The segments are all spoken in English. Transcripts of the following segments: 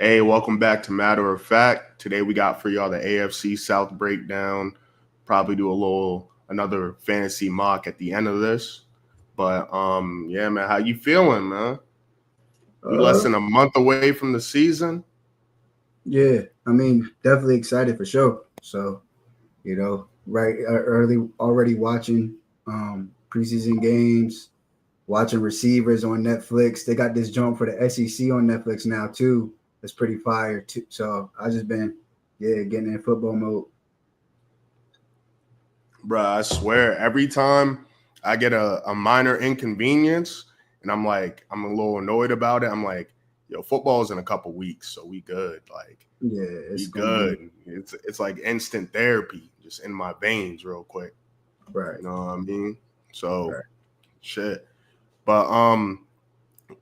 Hey, welcome back to Matter of Fact. Today we got for y'all the AFC South breakdown. Probably do a little another fantasy mock at the end of this. But yeah, man, how you feeling, man? We less Uh, than a month away from the season. yeah, I mean, definitely excited for sure. So, right early already watching preseason games, watching receivers on Netflix. They got this jump for the SEC on Netflix now too. It's pretty fire too. So I just been getting in football mode. Bruh, I swear, every time I get a minor inconvenience and I'm a little annoyed about it, I'm like, yo, football's in a couple weeks, so we good. Like, Yeah, we it's gonna good. be It's like instant therapy just in my veins real quick. right, You know what I mean? So right. shit. But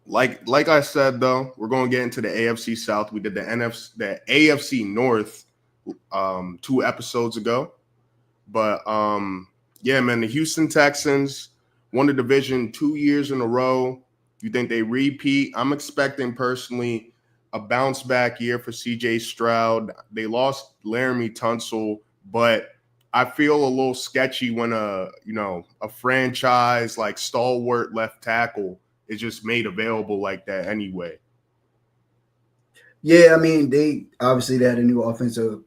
like I said though, we're gonna get into the AFC South. We did the AFC North 2 episodes ago. But yeah, man, the Houston Texans won the division 2 years in a row. You think they repeat? I'm expecting personally a bounce back year for CJ Stroud. They lost Laramie Tunsil, but I feel a little sketchy when a franchise like stalwart left tackle is just made available like that anyway. Yeah, I mean, they had a new offensive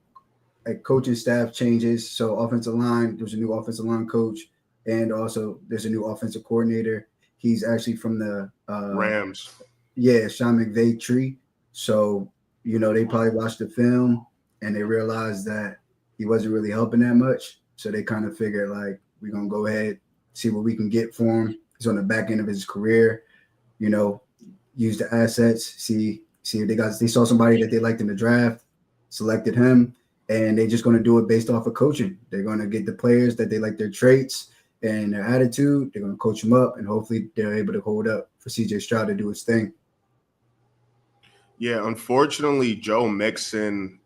coaching staff changes. So offensive line, there's a new offensive line coach, and also there's a new offensive coordinator. He's actually from the Rams. Sean McVay tree. So they probably watched the film and they realized that he wasn't really helping that much. So they kind of figured like we're gonna go ahead see what we can get for him. He's on the back end of his career. You know, use the assets, see if they saw somebody that they liked in the draft, selected him, and they're just going to do it based off of coaching. They're going to get the players that they like their traits and their attitude. They're going to coach them up, and hopefully they're able to hold up for CJ Stroud to do his thing. Yeah, unfortunately, Joe Mixon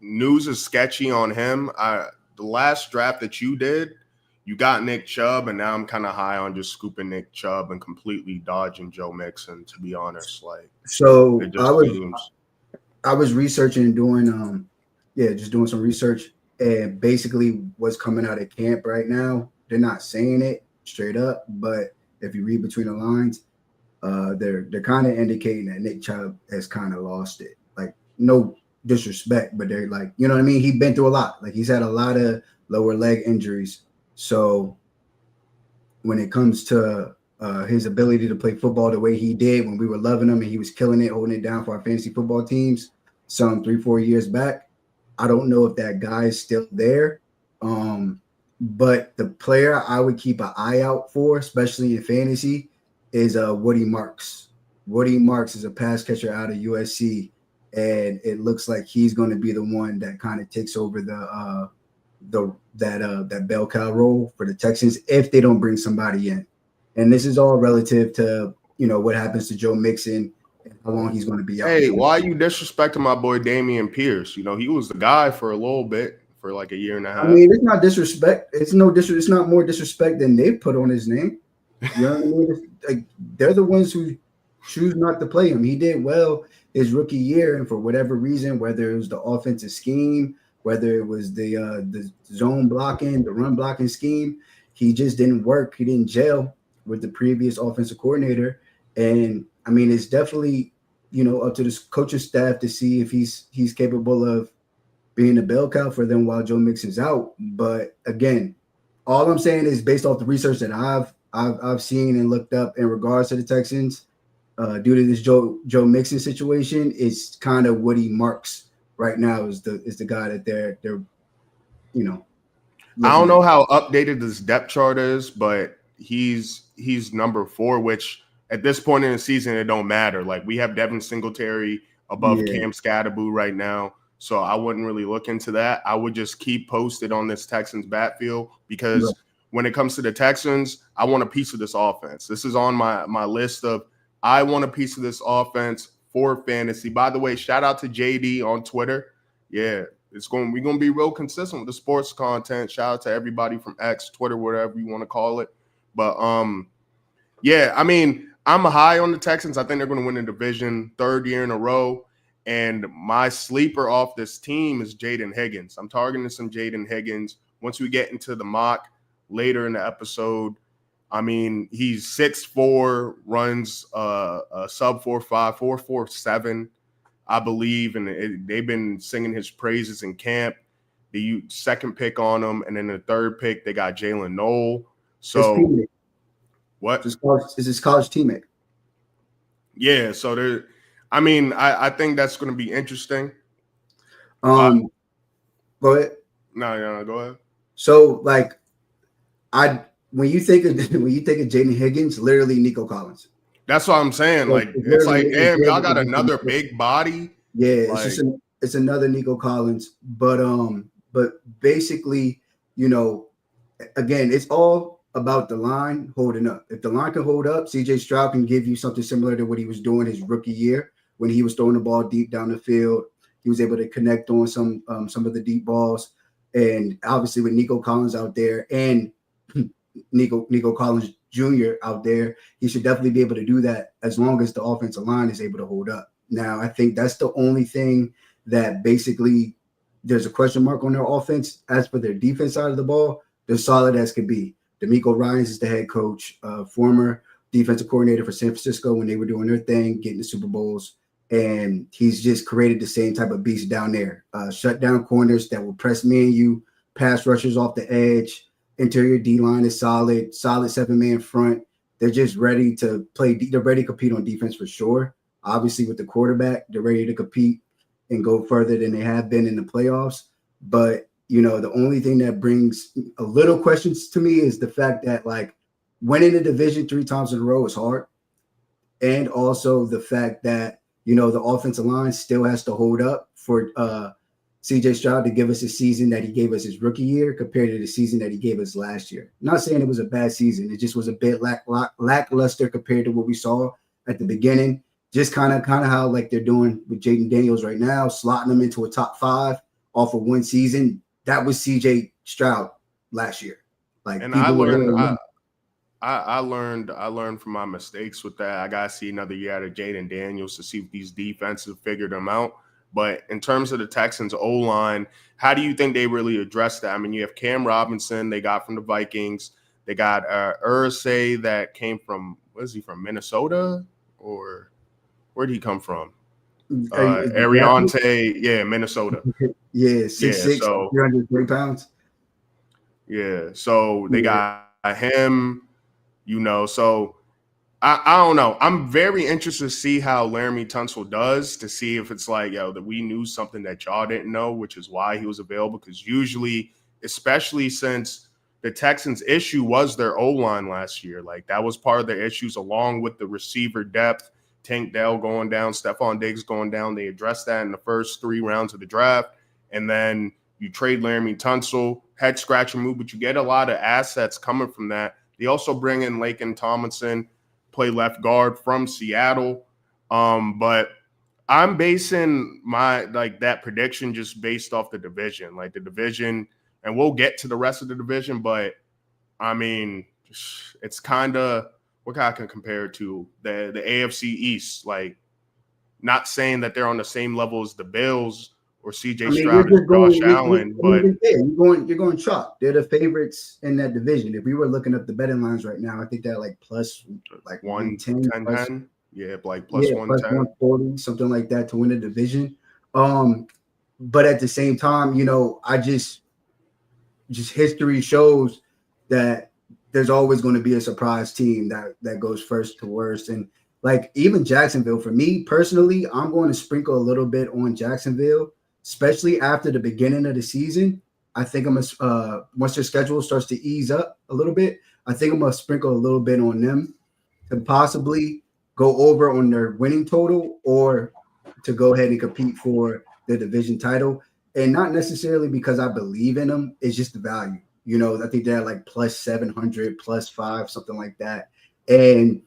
news is sketchy on him. The last draft that you did, you got Nick Chubb, and now I'm kind of high on just scooping Nick Chubb and completely dodging Joe Mixon. To be honest, like So it just seems. I was researching and doing just doing some research, and basically what's coming out of camp right now. They're not saying it straight up, but if you read between the lines, they're kind of indicating that Nick Chubb has kind of lost it. Like no disrespect, but they're like, you know what I mean? He's been through a lot. Like he's had a lot of lower leg injuries. So when it comes to his ability to play football the way he did when we were loving him and he was killing it, holding it down for our fantasy football teams some 3-4 years back, I don't know if that guy is still there. But the player I would keep an eye out for, especially in fantasy, is Woody Marks. Woody Marks is a pass catcher out of USC, and it looks like he's going to be the one that kind of takes over that bell cow role for the Texans if they don't bring somebody in. And this is all relative to what happens to Joe Mixon and how long he's going to be out. Hey, why you disrespecting my boy Damian Pierce? You know he was the guy for a little bit, for like a year and a I half. mean, it's not disrespect. It's no disrespect. It's not more disrespect than they put on his name. You know what I mean? Like they're the ones who choose not to play him. He did well his rookie year, and for whatever reason, whether it was the offensive scheme, whether it was the zone blocking, the run blocking scheme, he just didn't work. He didn't gel with the previous offensive coordinator. And I mean, it's definitely up to this coaching staff to see if he's capable of being a bell cow for them while Joe Mixon's out. But again, all I'm saying is based off the research that I've seen and looked up in regards to the Texans, due to this Joe Mixon situation, it's kind of Woody Marks right now is the guy that they're you know I looking don't at. know how updated this depth chart is, but he's number 4, which at this point in the season it don't matter. Like we have Devin Singletary above Yeah, Cam Scatterboo right now, so I wouldn't really look into that. I would just keep posted on this Texans backfield because right. when it comes to the Texans, I want a piece of this offense. This is on my list of I want a piece of this offense for fantasy. By the way, shout out to JD on Twitter. Yeah, we're gonna be real consistent with the sports content. Shout out to everybody from X, Twitter, whatever you want to call it. But yeah, I mean, I'm high on the Texans. I think they're gonna win the division 3rd year in a row. And my sleeper off this team is Jaden Higgins. I'm targeting some Jaden Higgins. Once we get into the mock later in the episode, I mean, he's 6'4", runs a sub 4.5, 4.47, I believe. And they've been singing his praises in camp. The second pick on him. And then the third pick, they got Jalen Noel. So what? Is his college teammate. Yeah, so there. I mean, I think that's going to be interesting. Go ahead. No, go ahead. So, like, when you think of Jaden Higgins, literally Nico Collins. That's what I'm saying. Like, it's like, damn, y'all got another big body. Yeah, it's another Nico Collins. But basically, you know, again, it's all about the line holding up. If the line can hold up, CJ Stroud can give you something similar to what he was doing his rookie year when he was throwing the ball deep down the field. He was able to connect on some of the deep balls. And obviously with Nico Collins out there and Nico Collins Jr. out there, he should definitely be able to do that as long as the offensive line is able to hold up. Now, I think that's the only thing that basically there's a question mark on their offense. As for their defense side of the ball, they're solid as could be. D'Amico Ryans is the head coach, former defensive coordinator for San Francisco when they were doing their thing, getting the Super Bowls. And he's just created the same type of beast down there. Shut down corners that will press me and you, pass rushers off the edge. Interior D-line is solid 7-man front. They're just ready to play. They're ready to compete on defense for sure. Obviously, with the quarterback, they're ready to compete and go further than they have been in the playoffs. But, you know, the only thing that brings a little questions to me is the fact that, like, winning the division 3 times in a row is hard. And also the fact that, you know, the offensive line still has to hold up for CJ Stroud to give us a season that he gave us his rookie year compared to the season that he gave us last year. Not saying it was a bad season. It just was a bit lackluster compared to what we saw at the beginning. Just kind of how like they're doing with Jaden Daniels right now, slotting him into a top 5 off of one season. That was CJ Stroud last year. Like, and I learned from my mistakes with that. I gotta see another year out of Jaden Daniels to see if these defenses figured them out. But in terms of the Texans O-line, how do you think they really address that? I mean, you have Cam Robinson they got from the Vikings. They got Ursay that came from, what is he, from Minnesota? Or where did he come from? Ariante, yeah, Minnesota. Yeah, 6'6", so 330 pounds. Yeah, so they got him, you know, so I don't know. I'm very interested to see how Laramie Tunsil does, to see if it's like, that we knew something that y'all didn't know, which is why he was available. Because usually, especially since the Texans' issue was their O-line last year, like that was part of their issues along with the receiver depth, Tank Dell going down, Stephon Diggs going down. They addressed that in the first 3 rounds of the draft. And then you trade Laramie Tunsil, head scratcher move, but you get a lot of assets coming from that. They also bring in Laken Tomlinson, play left guard from Seattle. But I'm basing my that prediction just based off the division, and we'll get to the rest of the division. But I mean, it's kind of what I can compare it to the AFC East. Like, not saying that they're on the same level as the Bills or CJ Stroud or Josh Allen, but you're going chalk. They're the favorites in that division. If we were looking up the betting lines right now, I think they're like plus 110. Yeah, like plus 110. Plus 140, something like that to win the division. But at the same time, you know, I just history shows that there's always going to be a surprise team that goes first to worst. And like even Jacksonville, for me personally, I'm going to sprinkle a little bit on Jacksonville, especially after the beginning of the season. I think I'm once their schedule starts to ease up a little bit, I think I'm gonna sprinkle a little bit on them to possibly go over on their winning total or to go ahead and compete for the division title. And not necessarily because I believe in them, it's just the value. You know, I think they're like plus 700, plus 5, something like that. And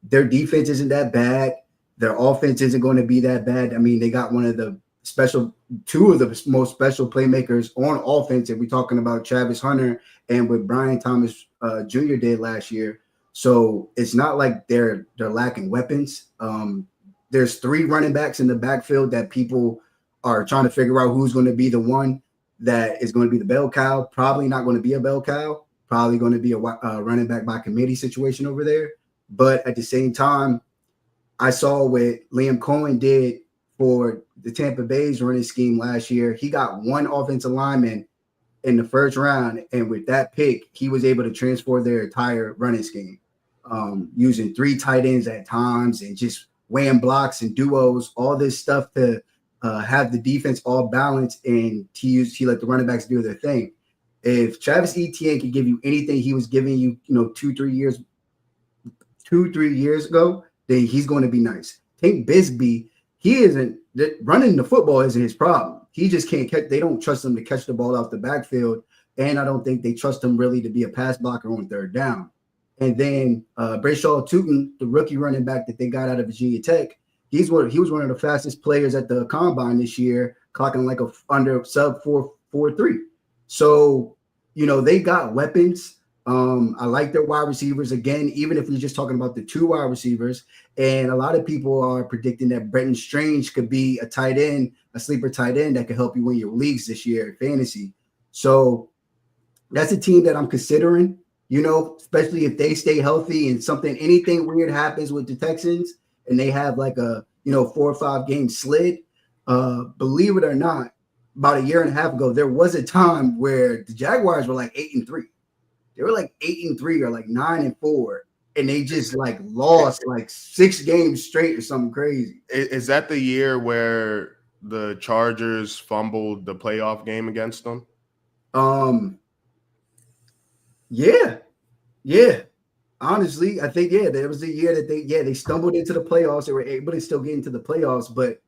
their defense isn't that bad. Their offense isn't going to be that bad. I mean, they got two of the most special playmakers on offense. If we're talking about Travis Hunter and what Brian Thomas Jr. did last year. So it's not like they're lacking weapons. there's 3 running backs in the backfield that people are trying to figure out who's going to be the one that is going to be the bell cow. Probably not going to be a bell cow. Probably going to be a running back by committee situation over there. But at the same time, I saw what Liam Cohen did for the Tampa Bay's running scheme last year. He got 1 offensive lineman in the first round, and with that pick, he was able to transform their entire running scheme, using 3 tight ends at times and just weighing blocks and duos, all this stuff to have the defense all balanced, and he let the running backs do their thing. If Travis Etienne could give you anything he was giving you, 2-3 years ago, then he's going to be nice. Tank Bigsby, he isn't running the football isn't his problem. He just can't catch. They don't trust him to catch the ball off the backfield, and I don't think they trust him really to be a pass blocker on third down. And then Brayshaw Tootin, the rookie running back that they got out of Virginia Tech, he was one of the fastest players at the combine this year, clocking like under sub 4.43. So they got weapons. I like their wide receivers again, even if we're just talking about the 2 wide receivers. And a lot of people are predicting that Brenton Strange could be a tight end, a sleeper tight end that could help you win your leagues this year in fantasy. So that's a team that I'm considering, especially if they stay healthy and anything weird happens with the Texans and they have like a, 4 or 5 game slid. Believe it or not, about a year and a half ago, there was a time where the Jaguars were like 8-3. They were like 8-3 or like 9-4, and they just like lost like 6 games straight or something crazy. Is that the year where the Chargers fumbled the playoff game against them? Yeah. Honestly, I think that was the year that they stumbled into the playoffs. They were able to still get into the playoffs, but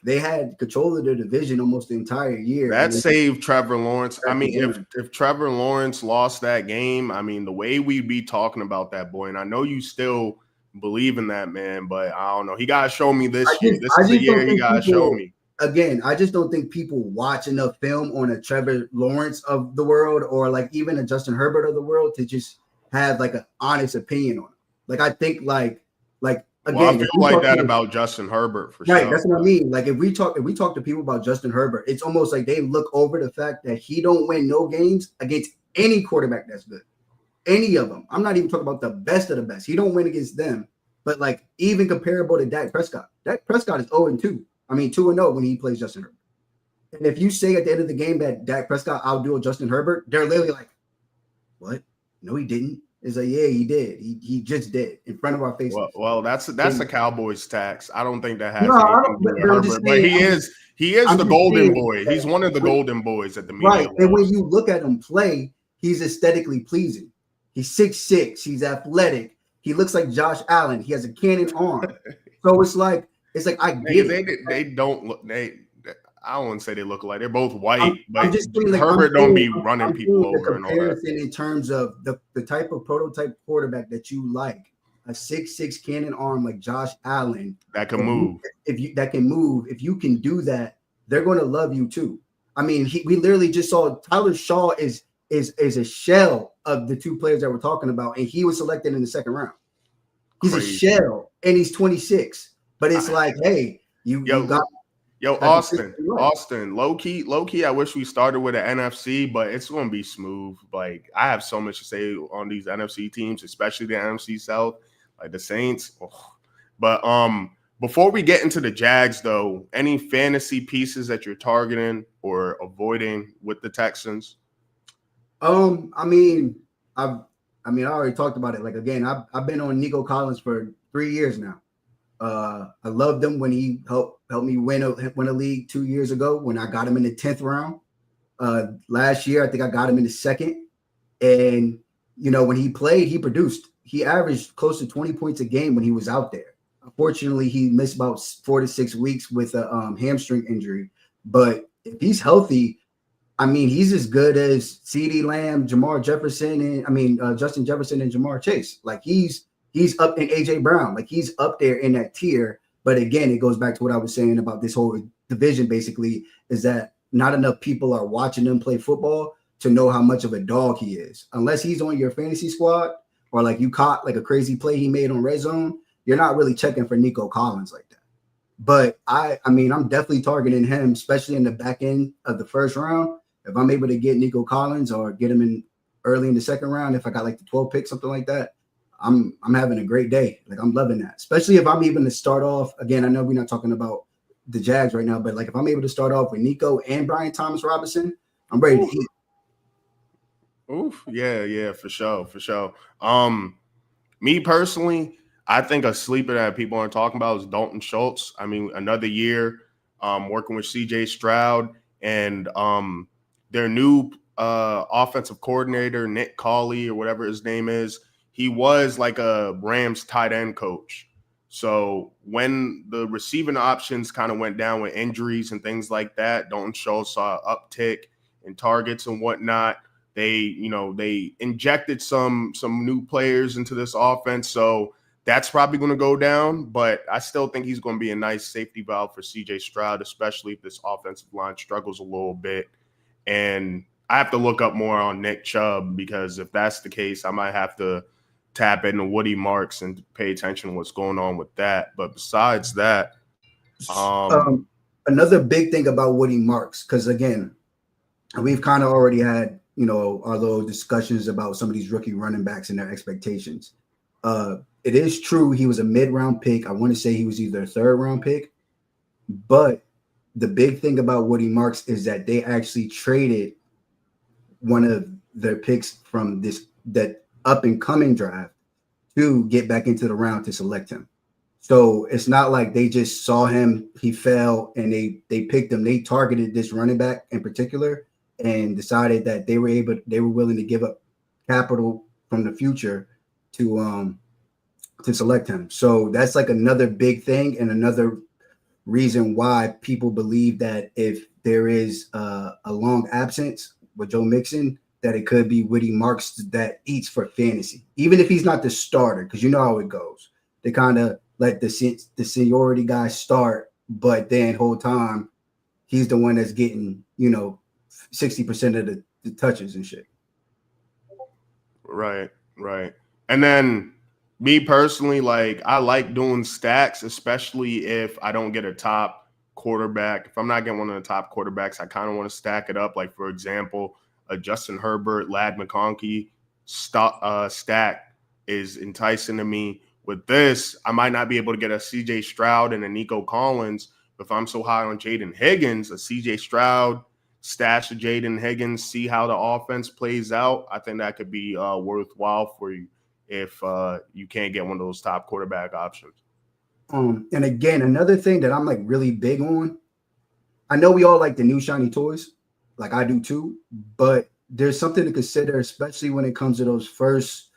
they had control of their division almost the entire year. That saved Trevor Lawrence. I mean, if Trevor Lawrence lost that game, I mean, the way we'd be talking about that boy, and I know you still believe in that, man, but I don't know. He got to show me this year. This is the year he got to show me. Again, I just don't think people watch enough film on a Trevor Lawrence of the world or like even a Justin Herbert of the world to just have like an honest opinion on him. Like, I think like again, I feel like that about Justin Herbert for sure. Right, that's what I mean. Like if we talk to people about Justin Herbert, it's almost like they look over the fact that he don't win no games against any quarterback that's good. Any of them. I'm not even talking about the best of the best. He don't win against them. But like even comparable to Dak Prescott. Dak Prescott is 0-2. I mean 2-0 when he plays Justin Herbert. And if you say at the end of the game that Dak Prescott outdueled Justin Herbert, they're literally like, what? No, he didn't. It's like, yeah, he did. He just did in front of our faces. Well, that's the Cowboys tax. I don't think that has anything to do with Herbert, but he is the golden boy. He's one of the golden boys at the media. Right, and when you look at him play, he's aesthetically pleasing. He's 6'6". He's athletic. He looks like Josh Allen. He has a cannon arm. So it's like I get it. They don't look. I don't want to say they look alike. They're both white, but I'm just saying, like, Herbert don't be running people over and all that. In terms of the type of prototype quarterback that you like, a 6'6" cannon arm like Josh Allen that can move. If you can do that, they're going to love you too. I mean, we literally just saw Tyler Shaw is a shell of the 2 players that we're talking about, and he was selected in the 2nd round. He's a shell, and he's 26. But it's like, hey, you got. Yo, Austin, low key. I wish we started with an NFC, but it's going to be smooth. Like, I have so much to say on these NFC teams, especially the NFC South, like the Saints. Oh. But before we get into the Jags, though, any fantasy pieces that you're targeting or avoiding with the Texans? I already talked about it. Like, again, I've been on Nico Collins for 3 years now. I loved him when he helped me win a league 2 years ago when I got him in the 10th round. Last year, I think I got him in the 2nd. And, when he played, he produced. He averaged close to 20 points a game when he was out there. Unfortunately, he missed about 4 to 6 weeks with a hamstring injury. But if he's healthy, I mean, he's as good as CeeDee Lamb, Justin Jefferson and Jamar Chase. Like he's up in AJ Brown. Like he's up there in that tier. But again, it goes back to what I was saying about this whole division basically is that not enough people are watching him play football to know how much of a dog he is. Unless he's on your fantasy squad or like you caught like a crazy play he made on Red Zone, you're not really checking for Nico Collins like that. But I mean, I'm definitely targeting him, especially in the back end of the first round. If I'm able to get Nico Collins or get him in early in the second round, if I got like the 12 pick, something like that, I'm having a great day. Like I'm loving that. Especially if I'm even to start off again. I know we're not talking about the Jags right now, but like if I'm able to start off with Nico and Brian Thomas Robinson, I'm ready to eat. Oof, yeah, for sure, for sure. Me personally, I think a sleeper that people aren't talking about is Dalton Schultz. I mean, another year working with CJ Stroud and their new offensive coordinator, Nick Cawley, or whatever his name is. He was like a Rams tight end coach. So when the receiving options kind of went down with injuries and things like that, Dalton Schultz saw an uptick in targets and whatnot. They injected some new players into this offense, so that's probably going to go down. But I still think he's going to be a nice safety valve for CJ Stroud, especially if this offensive line struggles a little bit. And I have to look up more on Nick Chubb, because if that's the case, I might have to tap into Woody Marks and pay attention to what's going on with that. But besides that, another big thing about Woody Marks, because again, we've kind of already had our little discussions about some of these rookie running backs and their expectations. It is true he was a mid-round pick. I want to say he was either a third-round pick, but the big thing about Woody Marks is that they actually traded one of their picks from that up-and-coming draft to get back into the round to select him. So it's not like they just saw him, he fell, and they picked him. They targeted this running back in particular and decided that they were willing to give up capital from the future to select him. So that's like another big thing and another reason why people believe that if there is a long absence with Joe Mixon, that it could be Woody Marks that eats for fantasy, even if he's not the starter, because you know how it goes. They kind of let the seniority guys start, but then whole time he's the one that's getting 60% of the touches and shit. Right. And then me personally, like I like doing stacks, especially if I don't get a top quarterback. If I'm not getting one of the top quarterbacks, I kind of want to stack it up. Like, for example, a Justin Herbert, Lad McConkey stack is enticing to me. With this, I might not be able to get a CJ Stroud and a Nico Collins. But if I'm so high on Jaden Higgins, a CJ Stroud, stash of Jaden Higgins, see how the offense plays out, I think that could be worthwhile for you if you can't get one of those top quarterback options. And again, another thing that I'm like really big on, I know we all like the new shiny toys, like I do too, but there's something to consider, especially when it comes to the first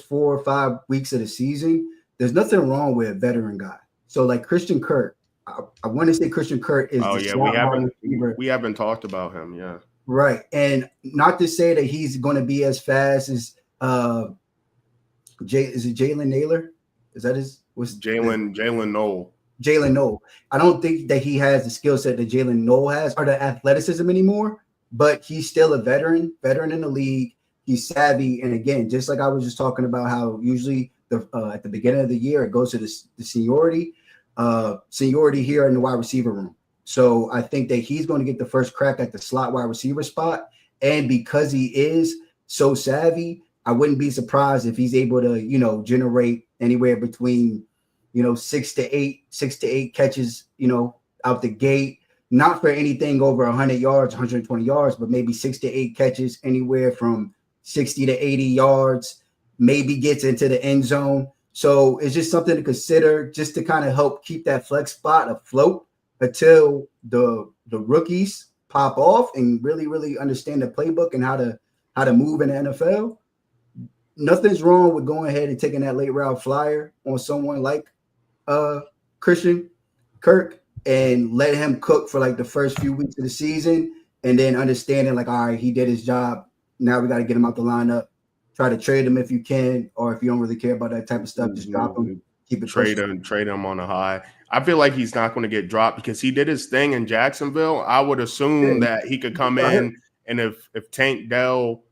4 or 5 weeks of the season. There's nothing wrong with a veteran guy. So like Christian Kirk, I want to say Christian Kirk is we haven't talked about him, yeah. Right. And not to say that he's going to be as fast as is it Jalen Naylor? Is that what's Jalen Noel? Jalen Noel. I don't think that he has the skill set that Jalen Noel has or the athleticism anymore, but he's still a veteran in the league. He's savvy. And again, just like I was just talking about how usually at the beginning of the year, it goes to the seniority here in the wide receiver room. So I think that he's going to get the first crack at the slot wide receiver spot. And because he is so savvy, I wouldn't be surprised if he's able to, generate anywhere between, 6 to 8 catches, out the gate, not for anything over 100 yards, 120 yards, but maybe 6 to 8 catches anywhere from 60 to 80 yards, maybe gets into the end zone. So it's just something to consider just to kind of help keep that flex spot afloat until the rookies pop off and really, really understand the playbook and how to move in the NFL. Nothing's wrong with going ahead and taking that late round flyer on someone like Christian Kirk and let him cook for like the first few weeks of the season and then understanding like, all right, he did his job. Now we got to get him out the lineup. Try to trade him if you can, or if you don't really care about that type of stuff, just drop him. Keep it trade him on a high. I feel like he's not going to get dropped because he did his thing in Jacksonville. I would assume that he could come in, and if Tank Dell,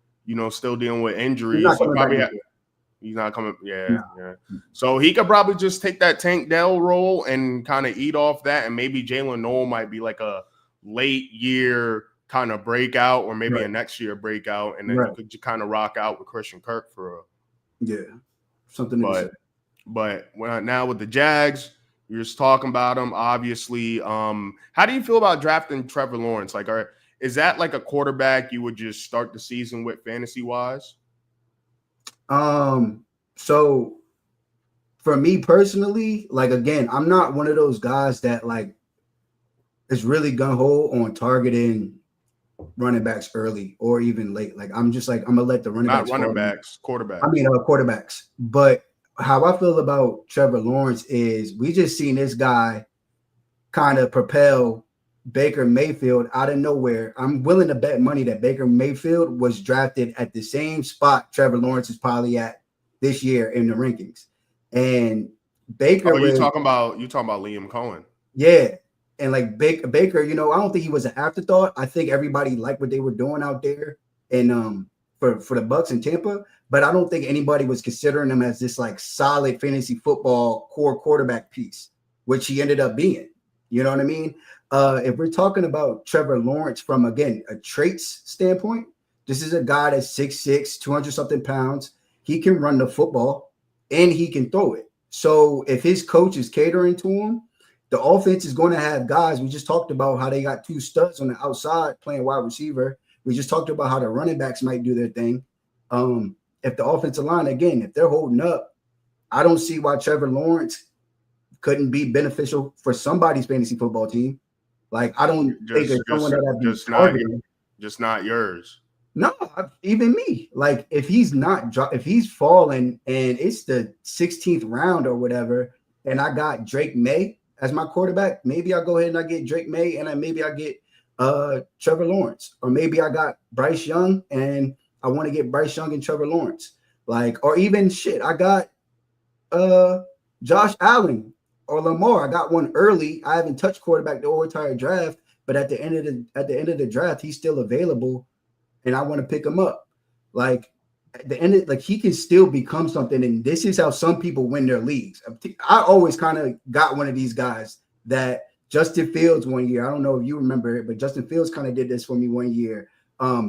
still dealing with injuries, he probably He's not coming. Yeah, No. yeah. So he could probably just take that Tank Dell role and kind of eat off that, and maybe Jalen Noel might be like a late year kind of breakout, or maybe a next year breakout, and then you could kind of rock out with Christian Kirk for something to say. But now with the Jags, you're just talking about them, obviously. How do you feel about drafting Trevor Lawrence? Like, is that like a quarterback you would just start the season with fantasy wise? So for me personally, like, again, I'm not one of those guys that like is really gung-ho on targeting running backs early or even late. Like, I'm just like, I'm gonna let the quarterbacks. I mean, quarterbacks. But how I feel about Trevor Lawrence is we just seen this guy kind of propel Baker Mayfield out of nowhere. I'm willing to bet money that Baker Mayfield was drafted at the same spot Trevor Lawrence is probably at this year in the rankings. And Baker, you talking about Liam Cohen? Yeah, and like Baker, I don't think he was an afterthought. I think everybody liked what they were doing out there, and for the Bucks in Tampa. But I don't think anybody was considering him as this like solid fantasy football core quarterback piece, which he ended up being. You know what I mean? If we're talking about Trevor Lawrence from, again, a traits standpoint, this is a guy that's 6'6", 200-something pounds. He can run the football and he can throw it. So if his coach is catering to him, the offense is going to have guys. We just talked about how they got two studs on the outside playing wide receiver. We just talked about how the running backs might do their thing. If the offensive line, again, if they're holding up, I don't see why Trevor Lawrence couldn't be beneficial for somebody's fantasy football team. Like, I don't think there's someone that I'd be targeting. Just not yours. No, even me. Like, if he's falling and it's the 16th round or whatever, and I got Drake May as my quarterback, maybe I'll go ahead and I get Drake May, and maybe I get Trevor Lawrence, or maybe I got Bryce Young and I want to get Bryce Young and Trevor Lawrence. Like, or even I got Josh Allen or Lamar. I got one early. I haven't touched quarterback the whole entire draft, but at the end of the draft, he's still available, and I want to pick him up. Like, at the end, he can still become something. And this is how some people win their leagues. I always kind of got one of these guys that Justin Fields one year. I don't know if you remember it, but Justin Fields kind of did this for me one year.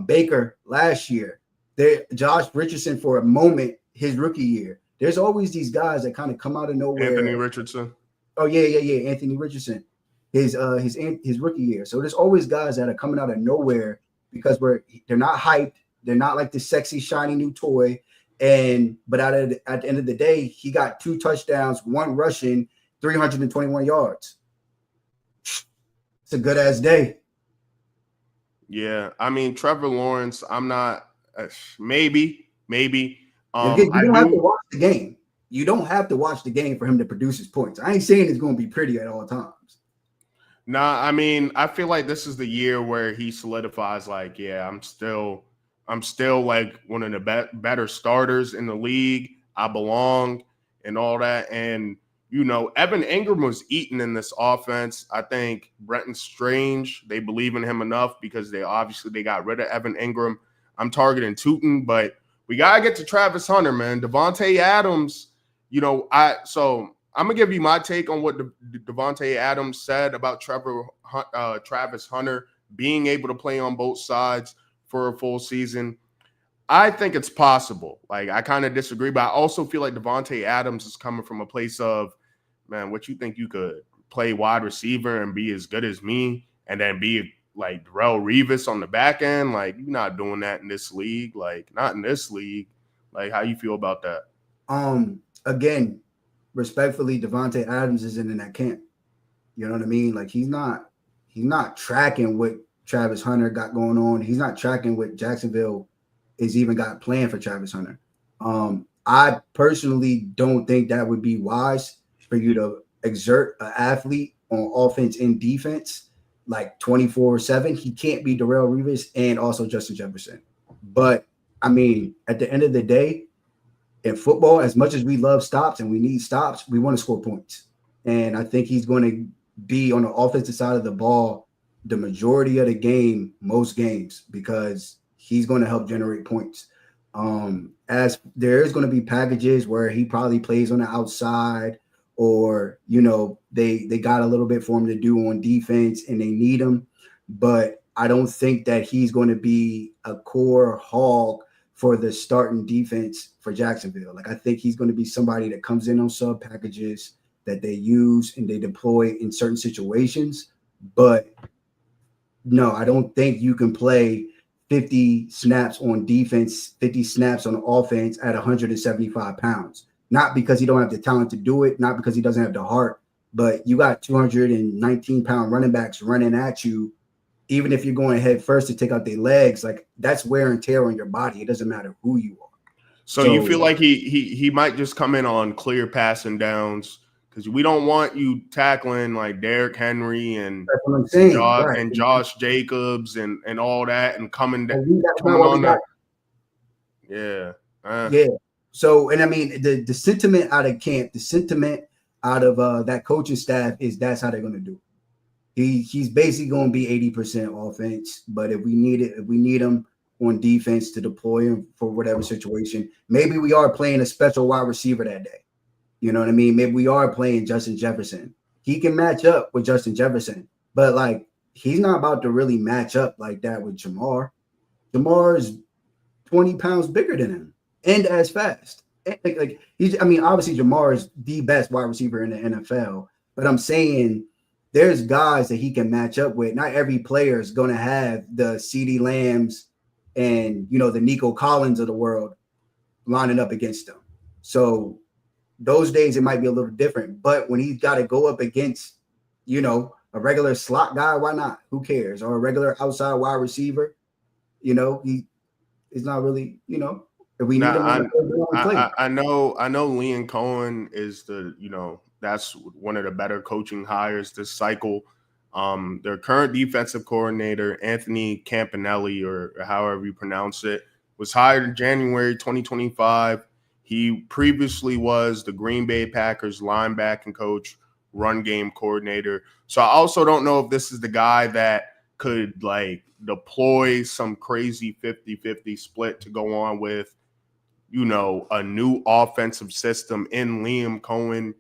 Baker last year. Josh Richardson for a moment, his rookie year. There's always these guys that kind of come out of nowhere. Anthony Richardson. Oh yeah. Anthony Richardson, his rookie year. So there's always guys that are coming out of nowhere because they're not hyped. They're not like the sexy shiny new toy. But at the end of the day, he got 2 touchdowns, 1 rushing, 321 yards. It's a good ass day. Yeah, I mean, Trevor Lawrence, I'm not maybe. You don't have to watch the game. You don't have to watch the game for him to produce his points. I ain't saying it's going to be pretty at all times. Nah, I mean, I feel like this is the year where he solidifies, like, yeah, I'm still like one of the better starters in the league. I belong and all that. And, Evan Ingram was eaten in this offense. I think Brenton Strange, they believe in him enough because they got rid of Evan Ingram. I'm targeting Tootin, but we got to get to Travis Hunter, man. Devontae Adams, so I'm going to give you my take on what Devontae Adams said about Travis Hunter being able to play on both sides for a full season. I think it's possible. Like, I kind of disagree, but I also feel like Devontae Adams is coming from a place of, man, what you think you could play wide receiver and be as good as me and then be like Darrelle Revis on the back end? Like, you're not doing that in this league. Like, not in this league. Like, how you feel about that? Again, respectfully, Devontae Adams isn't in that camp. You know what I mean? Like, he's not tracking what Travis Hunter got going on. He's not tracking what Jacksonville is even got planned for Travis Hunter. I personally don't think that would be wise for you to exert an athlete on offense and defense like 24/7. He can't be Darrelle Revis and also Justin Jefferson. But I mean, at the end of the day, in football, as much as we love stops and we need stops, we want to score points. And I think he's going to be on the offensive side of the ball the majority of the game, most games, because he's going to help generate points. As there is going to be packages where he probably plays on the outside, or they got a little bit for him to do on defense and they need him, but I don't think that he's going to be a core hog for the starting defense for Jacksonville. Like I think he's going to be somebody that comes in on sub packages that they use and they deploy in certain situations. But no, I don't think you can play 50 snaps on defense, 50 snaps on offense at 175 pounds. Not because he don't have the talent to do it, not because he doesn't have the heart, but you got 219-pound running backs running at you. Even if you're going head first to take out their legs, like that's wear and tear on your body. It doesn't matter who you are. So you feel like he might just come in on clear passing downs, because we don't want you tackling like Derrick Henry and Josh Jacobs and all that and coming on the yeah. So, and I mean the sentiment out of camp, the sentiment out of that coaching staff is that's how they're going to do it. He's basically going to be 80% offense, but if we need him on defense to deploy him for whatever situation, maybe we are playing a special wide receiver that day. You know what I mean? Maybe we are playing Justin Jefferson. He can match up with Justin Jefferson, but like he's not about to really match up like that with Jamar. Jamar is 20 pounds bigger than him and as fast. Like obviously Jamar is the best wide receiver in the NFL, but I'm saying there's guys that he can match up with. Not every player is going to have the CeeDee Lambs and, the Nico Collins of the world lining up against him. So those days it might be a little different. But when he's got to go up against, a regular slot guy, why not? Who cares? Or a regular outside wide receiver, he's not really, if we need him. I know Liam Cohen is that's one of the better coaching hires this cycle. Their current defensive coordinator, Anthony Campanelli, or however you pronounce it, was hired in January 2025. He previously was the Green Bay Packers linebacking coach, run game coordinator. So I also don't know if this is the guy that could like deploy some crazy 50-50 split to go on with, a new offensive system in Liam Cohen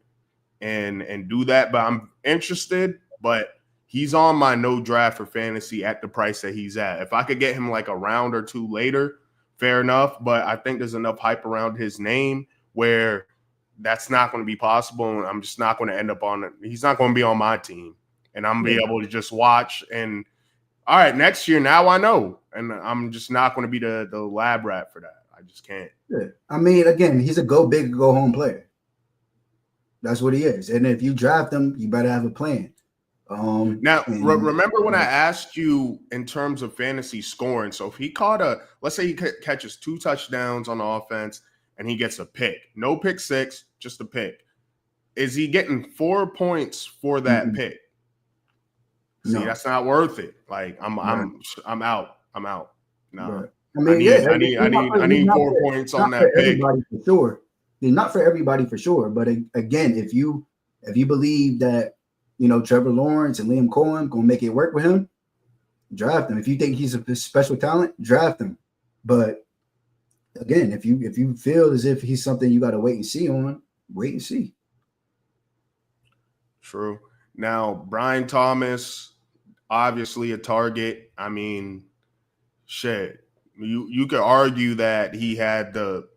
and do that. But I'm interested, but he's on my no draft for fantasy at the price that he's at. If I could get him like a round or two later, fair enough. But I think there's enough hype around his name where that's not going to be possible. And I'm just not going to end up on it. He's not going to be on my team. And I'm going to be able to just watch. And all right, next year, now I know. And I'm just not going to be the lab rat for that. I just can't. Yeah. I mean, again, he's a go big, go home player. That's what he is. And if you draft him, you better have a plan. Remember when I asked you in terms of fantasy scoring? So if he let's say he catches 2 touchdowns on offense and he gets a pick, no pick six, just a pick. Is he getting 4 points for that pick? See, that's not worth it. Like I'm out. No. Right. I mean, I need 4 points on that pick. For sure. Not for everybody for sure, but again, if you believe that Trevor Lawrence and Liam Cohen gonna make it work with him, draft him. If you think he's a special talent, draft him. But again, if you feel as if he's something you got to wait and see on, wait and see. True. Now, Brian Thomas, obviously a target. I mean, shit. You could argue that he had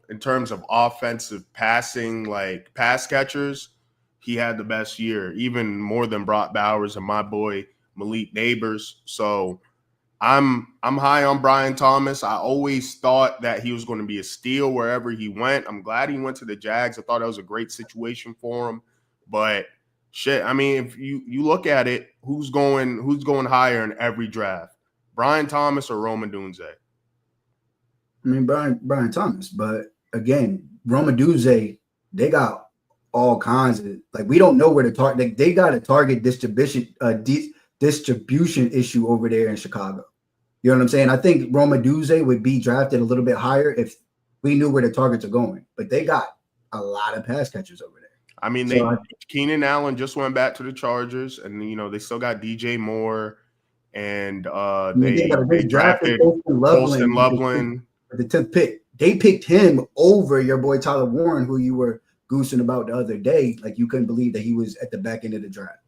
in terms of offensive passing, like pass catchers, he had the best year, even more than Brock Bowers and my boy Malik Neighbors. So I'm high on Brian Thomas. I always thought that he was going to be a steal wherever he went. I'm glad he went to the Jags. I thought that was a great situation for him. But shit, I mean, if you look at it, who's going higher in every draft? Brian Thomas or Rome Odunze? I mean, Brian Thomas, but again, Rome Odunze, they got all kinds of, like, we don't know where to target. They got a target distribution issue over there in Chicago. You know what I'm saying? I think Rome Odunze would be drafted a little bit higher if we knew where the targets are going, but they got a lot of pass catchers over there. I mean, Keenan Allen just went back to the Chargers, and they still got DJ Moore, and they drafted Colston Loveland with the 10th pick. they picked him over your boy Tyler Warren, who you were goosing about the other day. Like you couldn't believe that he was at the back end of the draft.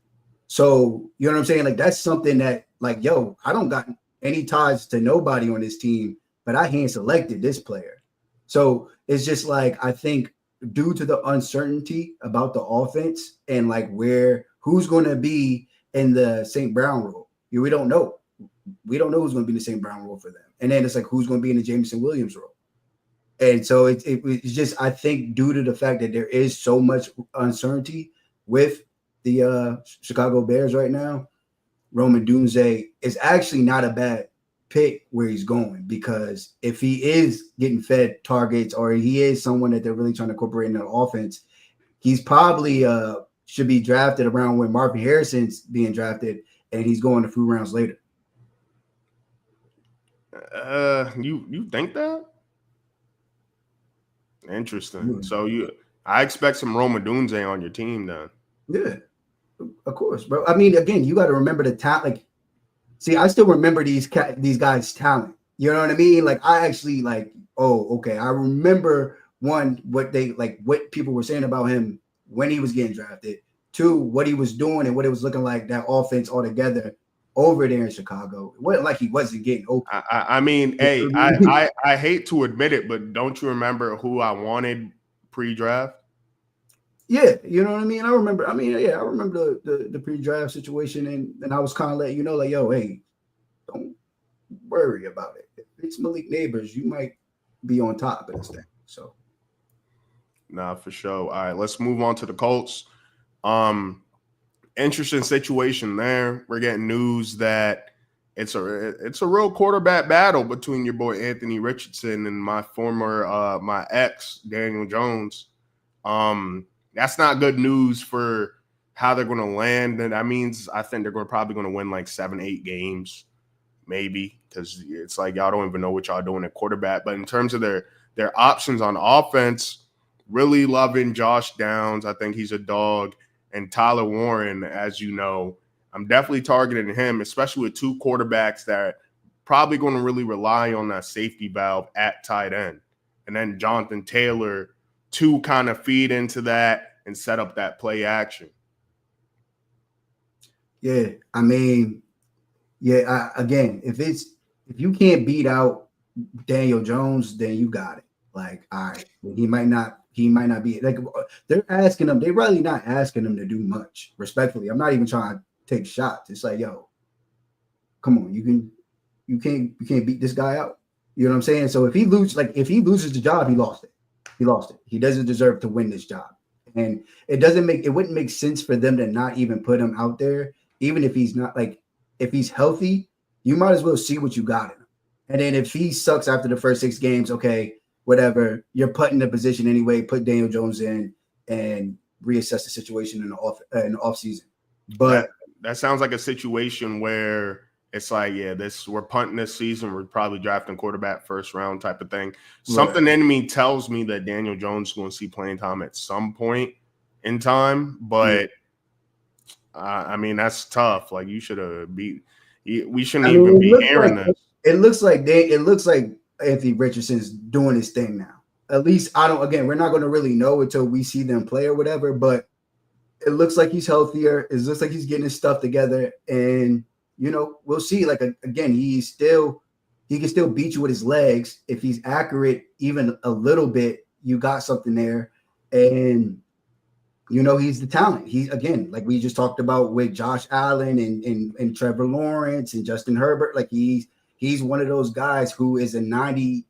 So you know what I'm saying? Like that's something that, like, yo, I don't got any ties to nobody on this team, but I hand selected this player. So it's just like I think due to the uncertainty about the offense and like who's going to be in the St. Brown role, we don't know. We don't know who's going to be in the St. Brown role for them. And then it's like who's going to be in the Jameson Williams role. And so it's just, I think due to the fact that there is so much uncertainty with the Chicago Bears right now, Roman Dunze is actually not a bad pick where he's going, because if he is getting fed targets or he is someone that they're really trying to incorporate in their offense, he's probably should be drafted around when Marvin Harrison's being drafted, and he's going a few rounds later. You think that? Interesting. So I expect some Roman Dunze on your team then. Yeah, of course, bro. I mean, again, you got to remember the talent. Like, see, I still remember these guys' talent. You know what I mean? Like, I actually like. Oh, okay. I remember what people were saying about him when he was getting drafted. Two, what he was doing and what it was looking like, that offense altogether over there in Chicago. It wasn't like he wasn't getting open. I mean, hey, I hate to admit it, but don't you remember who I wanted pre-draft? Yeah, you know what I mean? I remember the pre-draft situation, and I was kind of letting you know, like, yo, hey, don't worry about it. If it's Malik Neighbors, you might be on top of this thing. So, nah, for sure. All right, let's move on to the Colts. Interesting situation there. We're getting news that it's a real quarterback battle between your boy Anthony Richardson and my ex Daniel Jones. That's not good news for how they're going to land. And that means I think they're probably going to win like 7-8 games, maybe, because it's like y'all don't even know what y'all doing at quarterback. But in terms of their options on offense, really loving Josh Downs. I think he's a dog. And Tyler Warren, as you know, I'm definitely targeting him, especially with two quarterbacks that are probably going to really rely on that safety valve at tight end. And then Jonathan Taylor to kind of feed into that and set up that play action. Yeah, I mean, again, if you can't beat out Daniel Jones, then you got it. Like, all right, he might not be like they're asking him. They're really not asking him to do much. Respectfully, I'm not even trying to take shots. It's like, yo, come on, you can't beat this guy out. You know what I'm saying? So if he loses the job, he lost it. He lost it. He doesn't deserve to win this job. And it wouldn't make sense for them to not even put him out there, even if he's not, like, if he's healthy, you might as well see what you got in him. And then if he sucks after the first 6 games, okay, whatever, you're put in the position anyway, put Daniel Jones in and reassess the situation in the off season. But that sounds like a situation where it's like, yeah, we're punting this season. We're probably drafting quarterback first round type of thing. Right. Something in me tells me that Daniel Jones is going to see playing time at some point in time. But I mean, that's tough. Like, you should have we shouldn't even be hearing this. It looks like Anthony Richardson's doing his thing now. At least we're not going to really know until we see them play or whatever, but it looks like he's healthier. It looks like he's getting his stuff together, and we'll see. Like, again, he can still beat you with his legs. If he's accurate even a little bit, you got something there. And he's the talent. He's, again, like we just talked about with Josh Allen and Trevor Lawrence and Justin Herbert. Like, he's one of those guys who is a 98th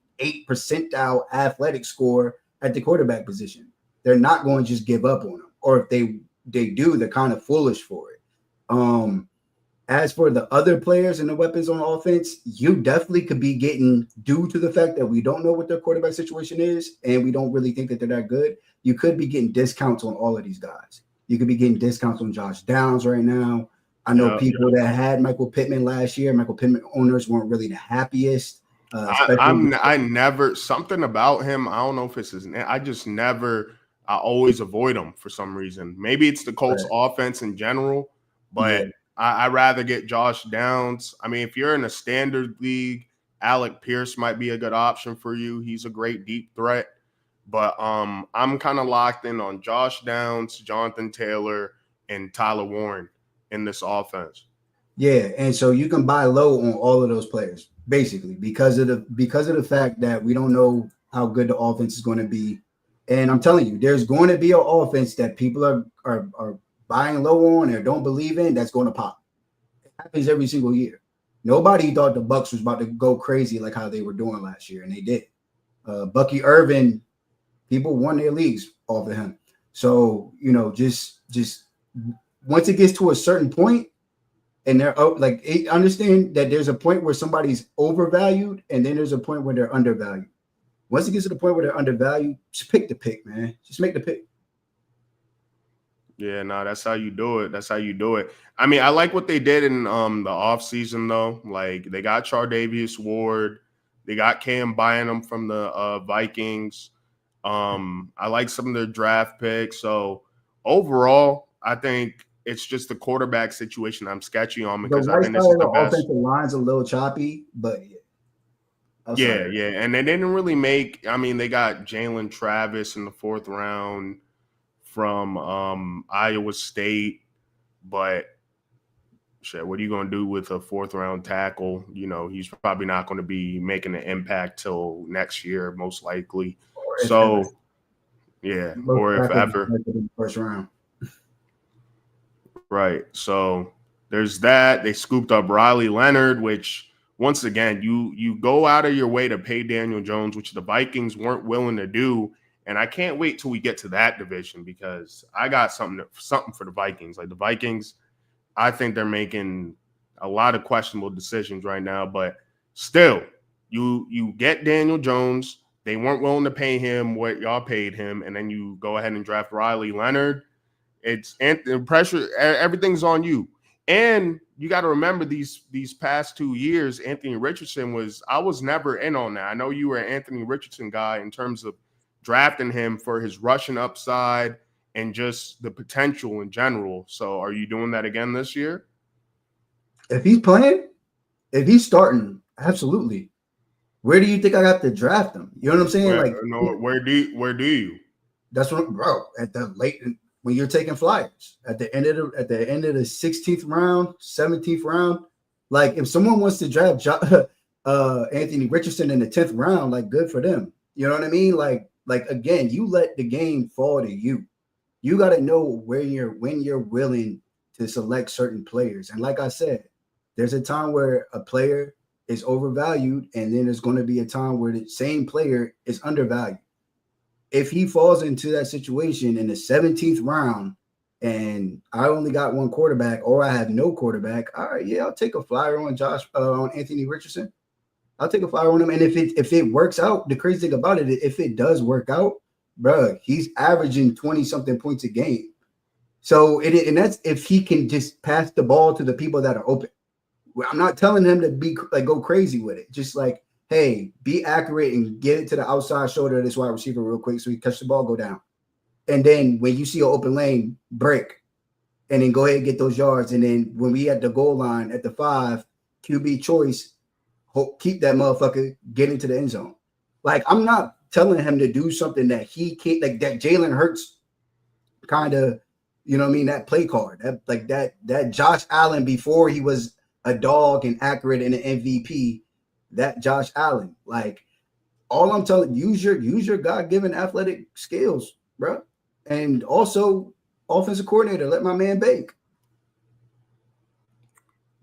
percentile athletic score at the quarterback position. They're not going to just give up on him, or if they do, they're kind of foolish for it. As for the other players and the weapons on offense, you definitely could be getting, due to the fact that we don't know what their quarterback situation is and we don't really think that they're that good, you could be getting discounts on all of these guys. You could be getting discounts on Josh Downs right now. I know people that had Michael Pittman last year. Michael Pittman owners weren't really the happiest. I never, something about him, I don't know if it's his name. I always avoid him for some reason. Maybe it's the Colts offense in general, but I'd rather get Josh Downs. I mean, if you're in a standard league Alec Pierce might be a good option for you. He's a great deep threat. But I'm kind of locked in on Josh Downs, Jonathan Taylor, and Tyler Warren in this offense. Yeah, and so you can buy low on all of those players, basically, because of the fact that we don't know how good the offense is going to be. And I'm telling you, there's going to be an offense that people are buying low on or don't believe in that's going to pop. It happens every single year. Nobody thought the Bucks was about to go crazy like how they were doing last year, and they did. Bucky Irvin, people won their leagues off of him. So, just once it gets to a certain point, and they're like, understand that there's a point where somebody's overvalued, and then there's a point where they're undervalued. Once it gets to the point where they're undervalued, just pick the pick, man. Just make the pick. Yeah, no, that's how you do it. That's how you do it. I mean, I like what they did in the offseason, though. Like, they got Chardavius Ward. They got Cam Bynum from the Vikings. I like some of their draft picks. So, overall, I think it's just the quarterback situation I'm sketchy on because I think this is the best. Offensive line's a little choppy, but yeah. And they didn't really make – I mean, they got Jalen Travis in the 4th round from Iowa State, but shit, what are you going to do with a 4th-round tackle? He's probably not going to be making an impact till next year, most likely. So, yeah, or if ever. First round. Right. So there's that. They scooped up Riley Leonard, which once again, you go out of your way to pay Daniel Jones, which the Vikings weren't willing to do. And I can't wait till we get to that division because I got something for the Vikings. Like the Vikings, I think they're making a lot of questionable decisions right now. But still, you get Daniel Jones. They weren't willing to pay him what y'all paid him, and then you go ahead and draft Riley Leonard. It's pressure. Everything's on you. And you got to remember these past 2 years, Anthony Richardson I was never in on that. I know you were an Anthony Richardson guy in terms of drafting him for his rushing upside and just the potential in general. So are you doing that again this year? If he's playing, if he's starting, absolutely. Where do you think I got to draft him? You know what I'm saying? Where do you? That's what, bro. At the late when you're taking flyers at the end of the 16th round, 17th round. Like if someone wants to draft Anthony Richardson in the 10th round, like good for them. You know what I mean? Like again, you let the game fall to you. You got to know when you're willing to select certain players. And like I said, there's a time where a player is overvalued, and then there's going to be a time where the same player is undervalued. If he falls into that situation in the 17th round and I only got one quarterback or I have no quarterback, all right, yeah, I'll take a flyer on on Anthony Richardson. I'll take a flyer on him. And if it works out, the crazy thing about it, if it does work out, bro, he's averaging 20-something points a game. So and that's if he can just pass the ball to the people that are open. I'm not telling him to be like go crazy with it. Just like, hey, be accurate and get it to the outside shoulder of this wide receiver real quick so he catch the ball, go down. And then when you see an open lane, break. And then go ahead and get those yards. And then when we at the goal line at the 5, QB choice, keep that motherfucker, get into the end zone. Like, I'm not telling him to do something that he can't, like that Jalen Hurts kind of, you know what I mean, that play card. That Josh Allen before he was a dog and accurate in an MVP, that Josh Allen. Like, all I'm telling you, use your God-given athletic skills, bro. And also, offensive coordinator, let my man bake.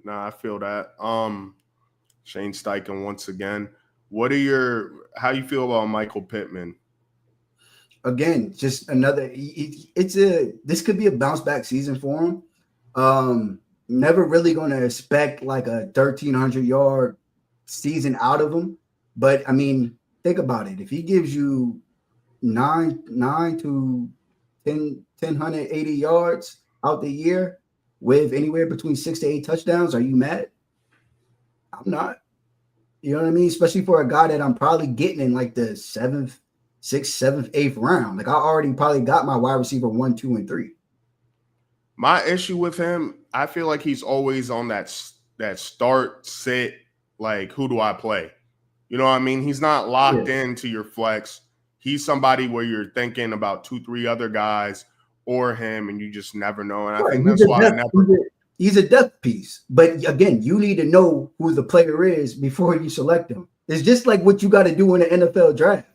Nah, I feel that. Shane Steichen once again. How you feel about Michael Pittman? Again, just another. This could be a bounce back season for him. Never really going to expect like a 1,300 yard season out of him, but I mean, think about it. If he gives you 9 to 1,080 yards out the year with anywhere between 6 to 8 touchdowns, are you mad? I'm not. You know what I mean? Especially for a guy that I'm probably getting in like the 7th, 6th, 7th, 8th round. Like I already probably got my wide receiver 1, 2, and 3. My issue with him, I feel like he's always on that start, sit, like, who do I play? You know what I mean? He's not locked into your flex. He's somebody where you're thinking about 2-3 other guys or him, and you just never know. And I think that's why I never. He's a depth piece. But again, you need to know who the player is before you select him. It's just like what you got to do in the NFL draft.